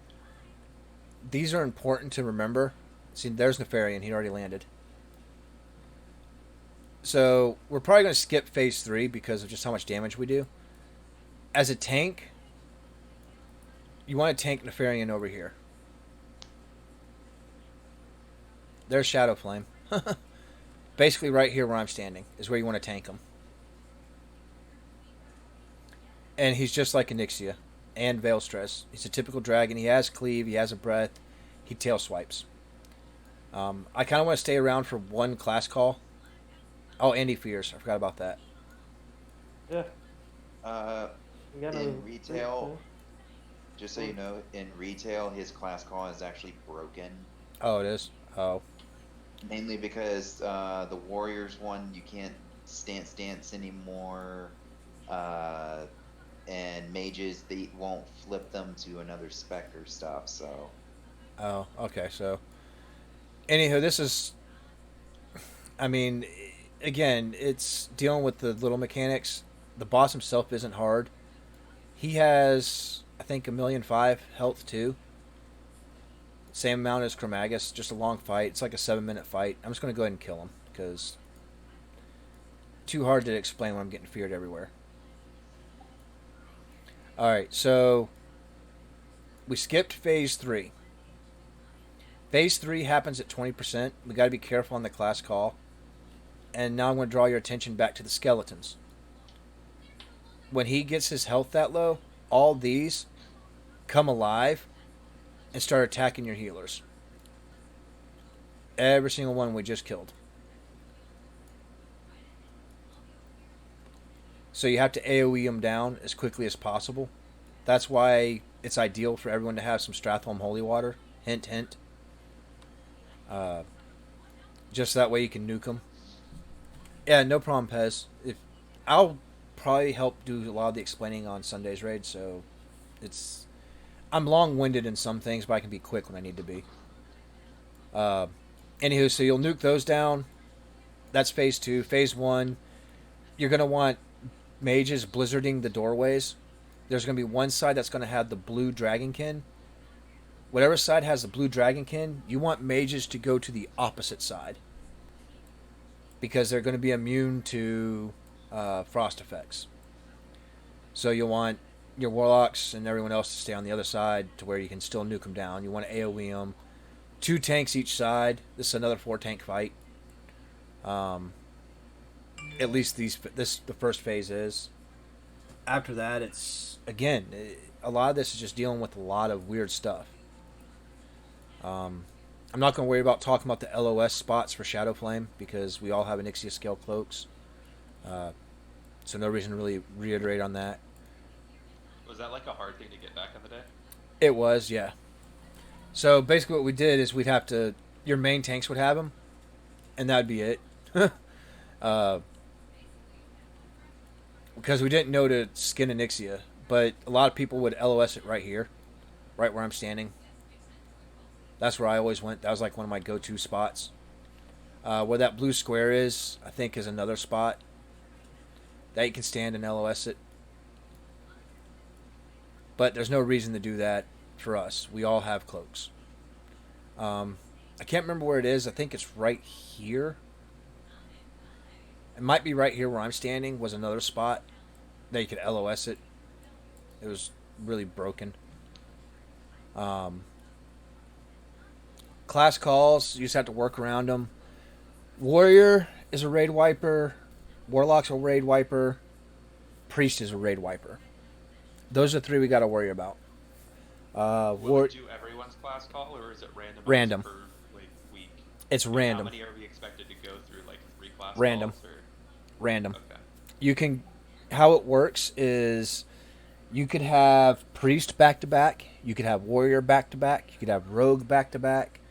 These are important to remember. See, there's Nefarian. He already landed. So we're probably going to skip phase 3 because of just how much damage we do. As a tank, you want to tank Nefarian over here. There's Shadow Flame. Basically right here where I'm standing is where you want to tank him. And he's just like Onyxia and Veil Stress. He's a typical dragon. He has cleave. He has a breath. He tail swipes. I kind of want to stay around for one class call. Oh, Andy Fears. I forgot about that. Yeah. In retail, just so you know, in retail, his class call is actually broken. Oh, it is? Oh. Mainly because the Warriors one, you can't stance anymore. And mages, they won't flip them to another spec or stuff, so. Oh, okay. So, anywho, this is, I mean, again, it's dealing with the little mechanics. The boss himself isn't hard. He has, I think, 1,000,005 health too. Same amount as Chromagus, just a long fight. It's like a 7-minute fight. I'm just going to go ahead and kill him because too hard to explain when I'm getting feared everywhere. Alright, so we skipped phase 3. Phase 3 happens at 20%. We got to be careful on the class call. And now I'm going to draw your attention back to the skeletons. When he gets his health that low, all these come alive and start attacking your healers. Every single one we just killed. So you have to AoE them down as quickly as possible. That's why it's ideal for everyone to have some Stratholme Holy Water. Hint, hint. Just that way you can nuke them. Yeah, no problem, Pez. I'll probably help do a lot of the explaining on Sunday's raid, so I'm long-winded in some things, but I can be quick when I need to be. Anywho, so you'll nuke those down. That's phase 2. Phase 1, you're going to want mages blizzarding the doorways. There's going to be one side that's going to have the blue dragonkin. Whatever side has the blue dragonkin, you want mages to go to the opposite side. Because they're going to be immune to frost effects. So you'll want your warlocks and everyone else to stay on the other side to where you can still nuke them down. You want to AoE them. 2 tanks each side. This is another 4-tank fight. At least the first phase is. After that, it's again a lot of this is just dealing with a lot of weird stuff. I'm not going to worry about talking about the LOS spots for Shadow Flame because we all have Onyxia scale cloaks, so no reason to really reiterate on that. Was that like a hard thing to get back in the day? It was, yeah. So basically, what we did is we'd have to your main tanks would have them, and that'd be it. Because we didn't know to skin Onyxia, but a lot of people would LOS it right here, right where I'm standing. That's where I always went. That was like one of my go-to spots. Where that blue square is, I think, is another spot that you can stand and LOS it. But there's no reason to do that for us. We all have cloaks. I can't remember where it is. I think it's right here. It might be right here where I'm standing was another spot that you could LOS it. It was really broken. Class calls, you just have to work around them. Warrior is a raid wiper. Warlock's a raid wiper. Priest is a raid wiper. Those are 3 we got to worry about. Will it do everyone's class call, or is it random per week? It's random. How many are we expected to go through? Like 3 class random. calls? Or? Random. Okay. You can. How it works is you could have priest back to back. You could have warrior back to back. You could have rogue back to back.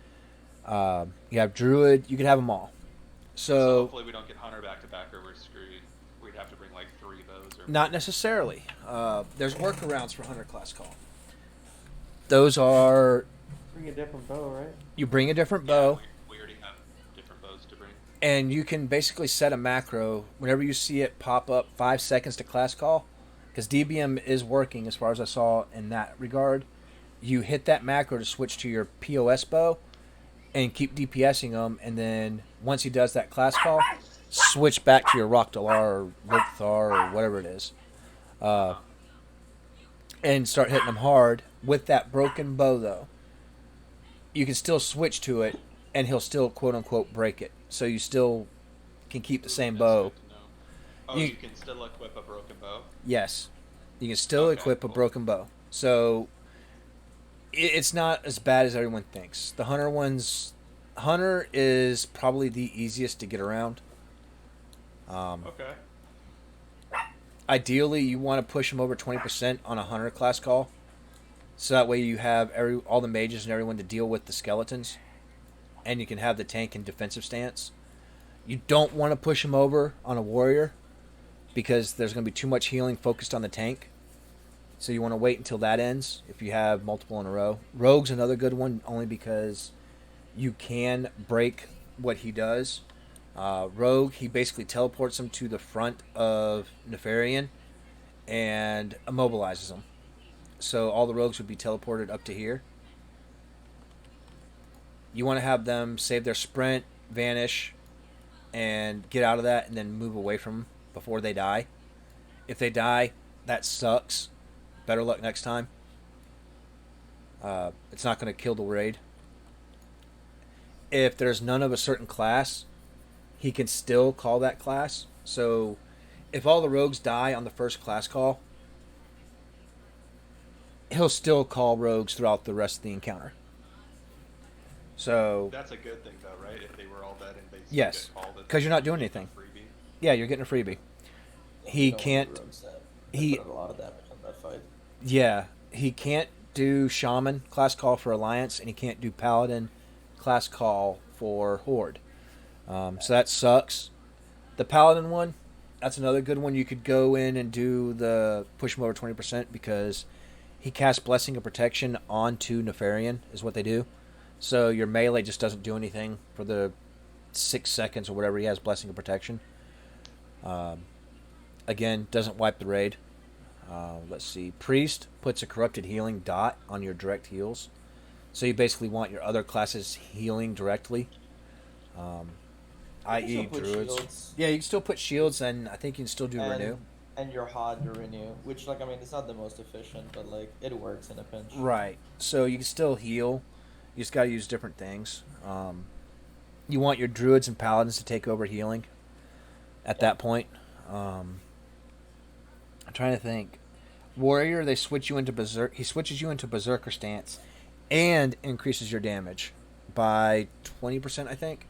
You have druid. You could have them all. So hopefully we don't get hunter back to back, or we're screwed. We'd have to bring like 3 bows. Or not necessarily. There's workarounds for hunter class call. Those are. Bring a different bow, right? You bring a different bow. We already have different bows to bring. And you can basically set a macro whenever you see it pop up 5 seconds to class call, because DBM is working as far as I saw in that regard. You hit that macro to switch to your POS bow and keep DPSing them, and then once he does that class call, switch back to your Rockdalar or Lokthar or whatever it is, and start hitting them hard. With that broken bow, though, you can still switch to it, and he'll still quote unquote break it. So you still can keep the same bow. Oh, you can still equip a broken bow? Yes, you can still equip a broken bow. So it's not as bad as everyone thinks. The hunter is probably the easiest to get around. Okay. Ideally, you want to push them over 20% on a hunter class call, so that way you have all the mages and everyone to deal with the skeletons, and you can have the tank in defensive stance. You don't want to push them over on a warrior, because there's going to be too much healing focused on the tank. So you want to wait until that ends if you have multiple in a row. Rogue's another good one, only because you can break what he does. Rogue, he basically teleports them to the front of Nefarian and immobilizes them. So all the rogues would be teleported up to here. You want to have them save their sprint, vanish, and get out of that, and then move away from them before they die. If they die, that sucks. Better luck next time. It's not going to kill the raid. If there's none of a certain class, he can still call that class. So if all the rogues die on the first class call, he'll still call rogues throughout the rest of the encounter. So that's a good thing, though, right? If they were all dead and they yes, get called, because you're not doing anything. Yeah, you're getting a freebie. He can't. He put a lot of damage on that fight. Yeah, he can't do Shaman class call for Alliance, and he can't do Paladin class call for Horde. So that sucks. The Paladin one, that's another good one. You could go in and do the push him over 20% because he casts Blessing of Protection onto Nefarian, is what they do. So your melee just doesn't do anything for the 6 seconds or whatever he has Blessing of Protection. Again, doesn't wipe the raid. Let's see. Priest puts a corrupted healing dot on your direct heals. So you basically want your other classes healing directly. I.e. druids. Shields. Yeah, you can still put shields, and I think you can still do renew. And your HOD to renew, which, like, I mean, it's not the most efficient, but, like, it works in a pinch. Right. So you can still heal. You just got to use different things. You want your druids and paladins to take over healing at that point. I'm trying to think. Warrior, they switch you into berserk. He switches you into berserker stance, and increases your damage by 20%, I think.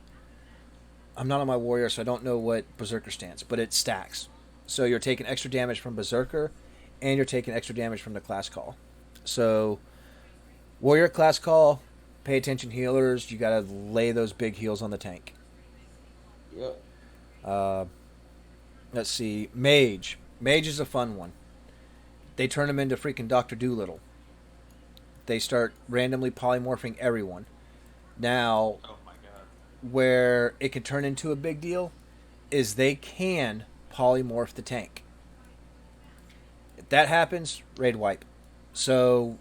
I'm not on my warrior, so I don't know what berserker stance, but it stacks. So you're taking extra damage from berserker, and you're taking extra damage from the class call. So warrior class call, pay attention healers. You gotta lay those big heals on the tank. Yep. Let's see, mage. Mage is a fun one. They turn him into freaking Dr. Doolittle. They start randomly polymorphing everyone. Now, oh my God, where it can turn into a big deal is they can polymorph the tank. If that happens, raid wipe. So,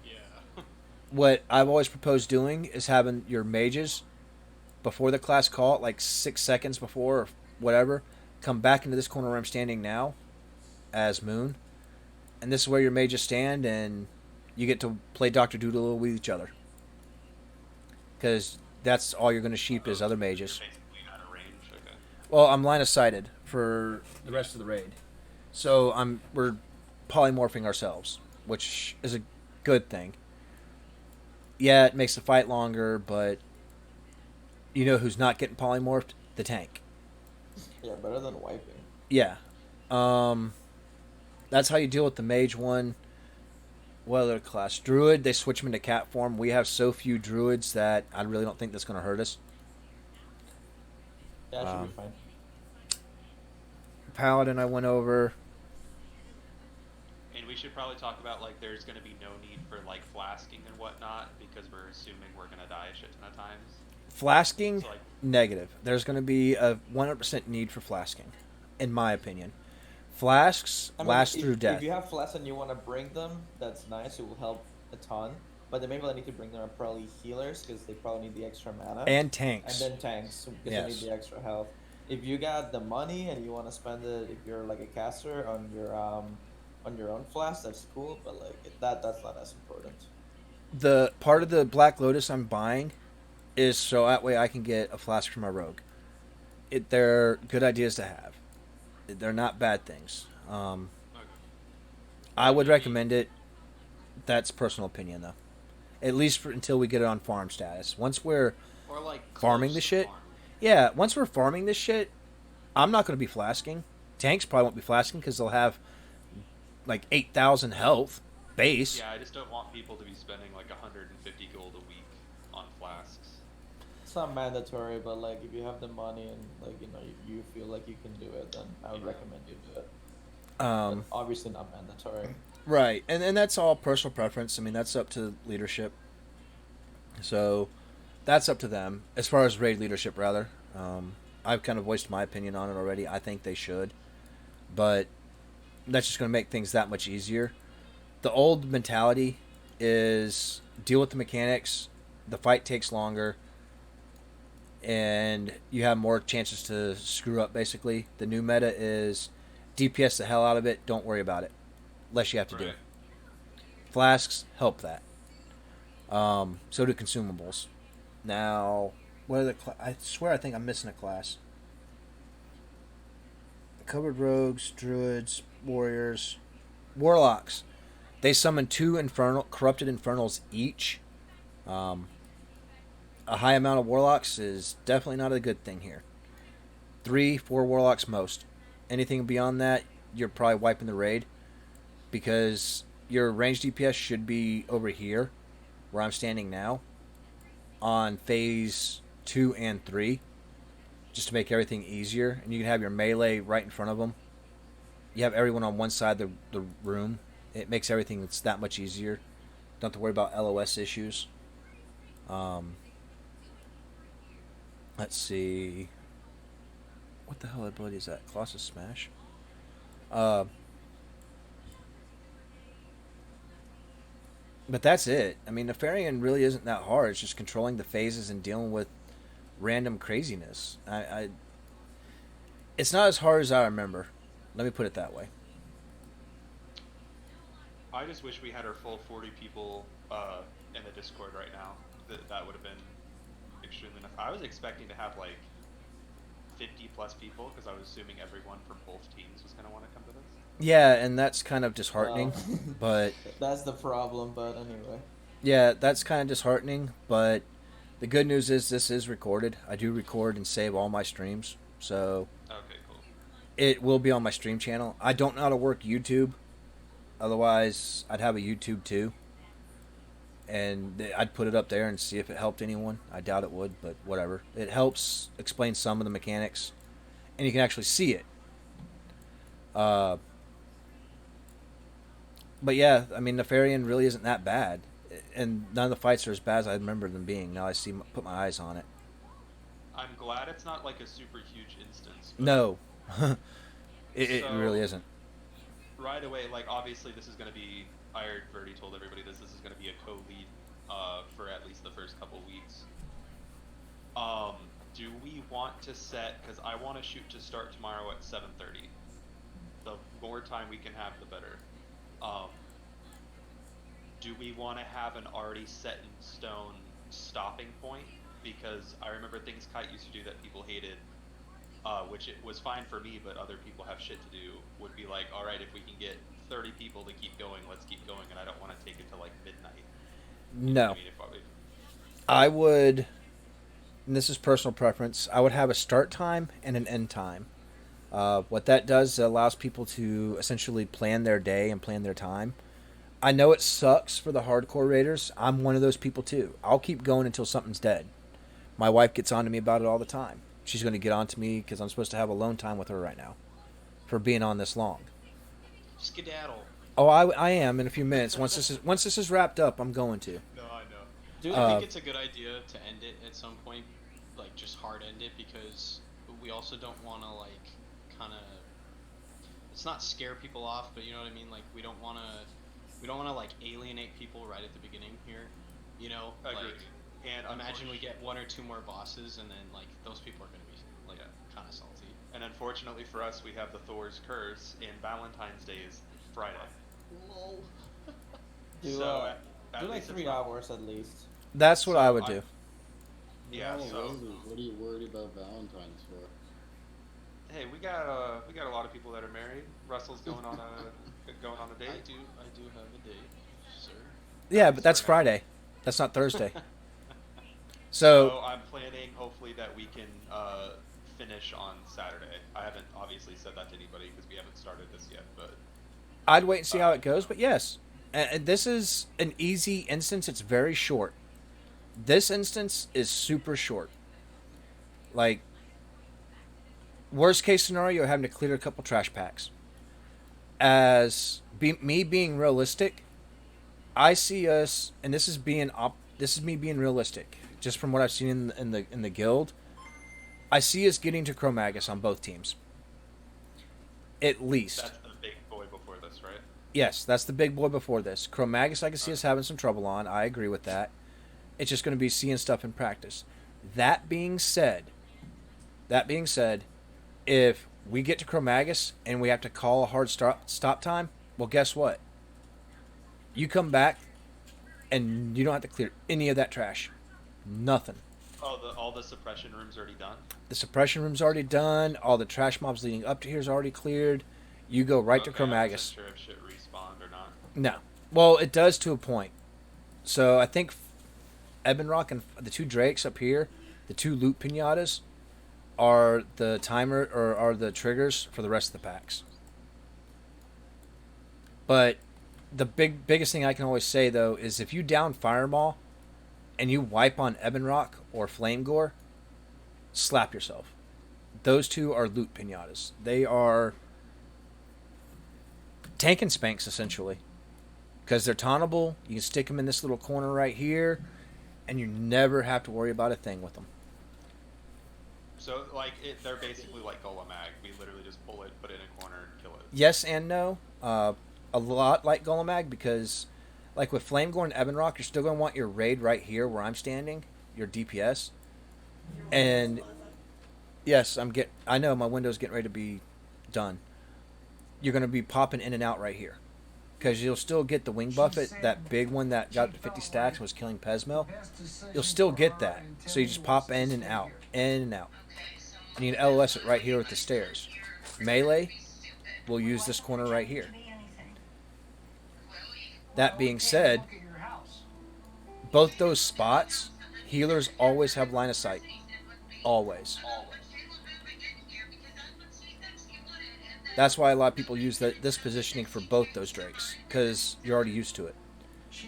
yeah. what I've always proposed doing is having your mages, before the class call, like 6 seconds before or whatever, come back into this corner where I'm standing now as Moon. And this is where your mages stand, and you get to play Dr. Doodle with each other. Because that's all you're going to sheep is other mages. You're basically out of range, okay. Well, I'm line of sighted for the rest of the raid. So we're polymorphing ourselves, which is a good thing. Yeah, it makes the fight longer, but you know who's not getting polymorphed? The tank. Yeah, better than wiping. Yeah. That's how you deal with the mage one. What other class? Druid, they switch them into cat form. We have so few druids that I really don't think that's going to hurt us. Yeah, it should be fine. Paladin, I went over. And we should probably talk about, like, there's going to be no need for, like, flasking and whatnot, because we're assuming we're going to die a shit ton of times. Flasking, So, like, negative. There's going to be a 100% need for flasking, in my opinion. Flasks last through death. If you have flasks and you want to bring them, that's nice. It will help a ton. But the main people that need to bring them are probably healers, because they probably need the extra mana. And tanks. And then tanks, because they need the extra health. if you got the money and you want to spend it, if you're like a caster on your own flask, that's cool. But like that's not as important. The part of the Black Lotus I'm buying is so that way I can get a flask for my rogue. They're good ideas to have. They're not bad things. Okay. I would recommend it. That's personal opinion, though. At least until we get it on farm status. Once we're Or like farming close this to shit, farm. yeah. Once we're farming this shit, I'm not going to be flasking. Tanks probably won't be flasking because they'll have like 8,000 health base. Yeah, I just don't want people to be spending like 150 gold a week on flasks. It's not mandatory, but like if you have the money and like you feel like you can do it, then I would recommend you do it. But obviously not mandatory. Right, and that's all personal preference. I mean, that's up to leadership. So, that's up to them. As far as raid leadership, rather, I've kind of voiced my opinion on it already. I think they should, but that's just going to make things that much easier. The old mentality is deal with the mechanics. The fight takes longer, and you have more chances to screw up. Basically, the new meta is DPS the hell out of it. Don't worry about it. Less you have to do. Flasks help that. So do consumables. Now, what are the? I swear I think I'm missing a class. Covered rogues, druids, warriors, warlocks. They summon 2 corrupted infernals each. A high amount of warlocks is definitely not a good thing here. 3, 4 warlocks most. Anything beyond that, you're probably wiping the raid. Because your ranged DPS should be over here, where I'm standing now, on phase 2 and 3, just to make everything easier. And you can have your melee right in front of them. You have everyone on one side of the room. It makes everything that's that much easier. Don't have to worry about LOS issues. Let's see. What the hell ability is that? Colossus Smash? But that's it. I mean, Nefarian really isn't that hard. It's just controlling the phases and dealing with random craziness. It's not as hard as I remember. Let me put it that way. I just wish we had our full 40 people in the Discord right now. That would have been extremely enough. I was expecting to have like 50 plus people because I was assuming everyone from both teams was going to want to come to this. Yeah, and that's kind of disheartening, but... That's the problem, but anyway. Yeah, that's kind of disheartening, but the good news is this is recorded. I do record and save all my streams, so... Okay, cool. It will be on my stream channel. I don't know how to work YouTube. Otherwise, I'd have a YouTube too. And I'd put it up there and see if it helped anyone. I doubt it would, but whatever. It helps explain some of the mechanics. And you can actually see it. But yeah, I mean, Nefarian really isn't that bad. And none of the fights are as bad as I remember them being. Now I put my eyes on it. I'm glad it's not like a super huge instance. No. It really isn't. Right away, like, obviously this is going to be... I already told everybody this is going to be a co-lead for at least the first couple weeks. Do we want to set... Because I want to shoot to start tomorrow at 7:30. The more time we can have, the better. Do we want to have an already set in stone stopping point? Because I remember things Kite used to do that people hated, which it was fine for me, but other people have shit to do, would be like, alright, if we can get 30 people to keep going, let's keep going, and I don't want to take it to like midnight. No. I mean, I would, and this is personal preference, I would have a start time and an end time. What that does, it allows people to essentially plan their day and plan their time. I know it sucks for the hardcore raiders. I'm one of those people too. I'll keep going until something's dead. My wife gets on to me about it all the time. She's going to get on to me because I'm supposed to have alone time with her right now for being on this long. Skedaddle. Oh, I am in a few minutes. Once this is wrapped up, I'm going to. No, I know. Dude, I think it's a good idea to end it at some point, like just hard end it, because we also don't want to like kind of, it's not scare people off, but you know what I mean. Like we don't want to like alienate people right at the beginning here, you know. Agreed. Like, and imagine we get 1 or 2 more bosses, and then like those people are gonna be like kind of salty. And unfortunately for us, we have the Thor's Curse, and Valentine's Day is Friday. Lol. So, do like 3 hours at least. That's what I would do. Yeah. So. What are you worried about Valentine's for? Hey, we got a lot of people that are married. Russell's going on a date. I do have a date, sir. Yeah, but that's Friday. That's not Thursday. So I'm planning, hopefully, that we can finish on Saturday. I haven't obviously said that to anybody because we haven't started this yet, but I'd wait and see how it goes. But yes, and this is an easy instance. It's very short. This instance is super short. Like, worst case scenario, you're having to clear a couple trash packs. Me being realistic, I see us, and this is me being realistic, just from what I've seen in the guild. I see us getting to Chromagus on both teams. At least. That's the big boy before this, right? Yes, that's the big boy before this. Chromagus, I can see us having some trouble on. I agree with that. It's just going to be seeing stuff in practice. That being said, if we get to Chromagus and we have to call a hard stop time, well, guess what? You come back and you don't have to clear any of that trash. Nothing. Oh, all the suppression room's already done? The suppression room's already done. All the trash mobs leading up to here is already cleared. You go right to Chromagus. I'm not sure if shit respawned or not. No. Well, it does to a point. So I think Ebonrock and the 2 Drakes up here, the 2 loot pinatas, are the timer or are the triggers for the rest of the packs. But the biggest thing I can always say though is if you down Fireball and you wipe on Ebonrock or Flame Gore, slap yourself. Those 2 are loot pinatas. They are tank and spanks essentially, because they're tauntable. You can stick them in this little corner right here, and you never have to worry about a thing with them. So, like, they're basically like Golemag. We literally just pull it, put it in a corner, and kill it. Yes and no. A lot like Golemag, because, like with Flamegore and Ebonrock, you're still going to want your raid right here where I'm standing, your DPS. And, yes, I know my window's getting ready to be done. You're going to be popping in and out right here. Because you'll still get the wing buffet, that big one that got 50 stacks and was killing Pesmel. You'll still get that. So you just pop in and out, in and out. And you can LOS it right here with the stairs. Melee, we'll use this corner right here. That being said, both those spots, healers always have line of sight. Always. That's why a lot of people use this positioning for both those Drakes, because you're already used to it.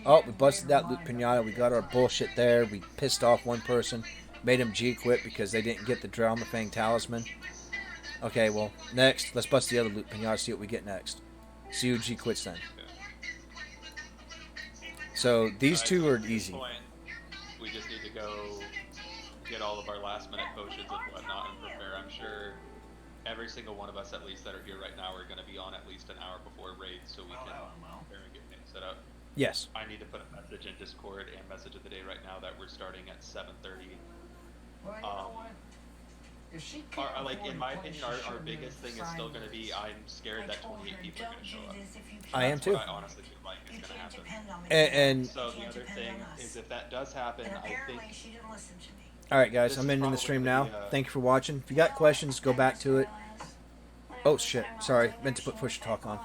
Oh, we busted that loot pinata. We got our bullshit there. We pissed off one person. Made him G-quit because they didn't get the Drowma Fang Talisman. Okay, well, next, let's bust the other loot pinata, see what we get next. See who G-quits then. So, these 2 are easy. We just need to go get all of our last-minute potions and whatnot and prepare. I'm sure every single one of us, at least, that are here right now are going to be on at least an hour before raid so we can prepare and get things set up. Yes. I need to put a message in Discord and message of the day right now that we're starting at 7:30. Like in my opinion, our biggest thing is still going to be I'm scared that 28 people are going to show up. I am too. What I honestly feel like is going to happen. And so the other thing is if that does happen, I think. Alright guys, I'm ending the stream now. Thank you for watching. If you got questions, go back to it. Oh shit, sorry. Meant to put push to talk on.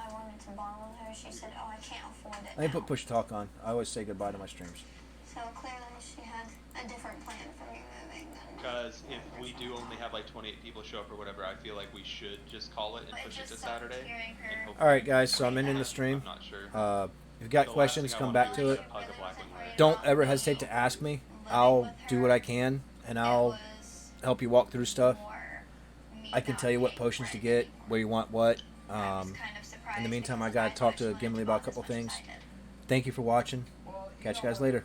Let me put push to talk on. I always say goodbye to my streams. So clearly she had a different plan for me moving. Because if we do only have like 28 people show up or whatever, I feel like we should just call it and push it to Saturday. Alright guys, so I'm ending the stream. I'm not sure. If you've got questions, come back to it. Don't ever hesitate to ask me. I'll do what I can, and I'll help you walk through stuff. I can tell you what potions to get, where you want what. In the meantime, I gotta talk to Gimli about a couple things. Thank you for watching. Catch you guys later.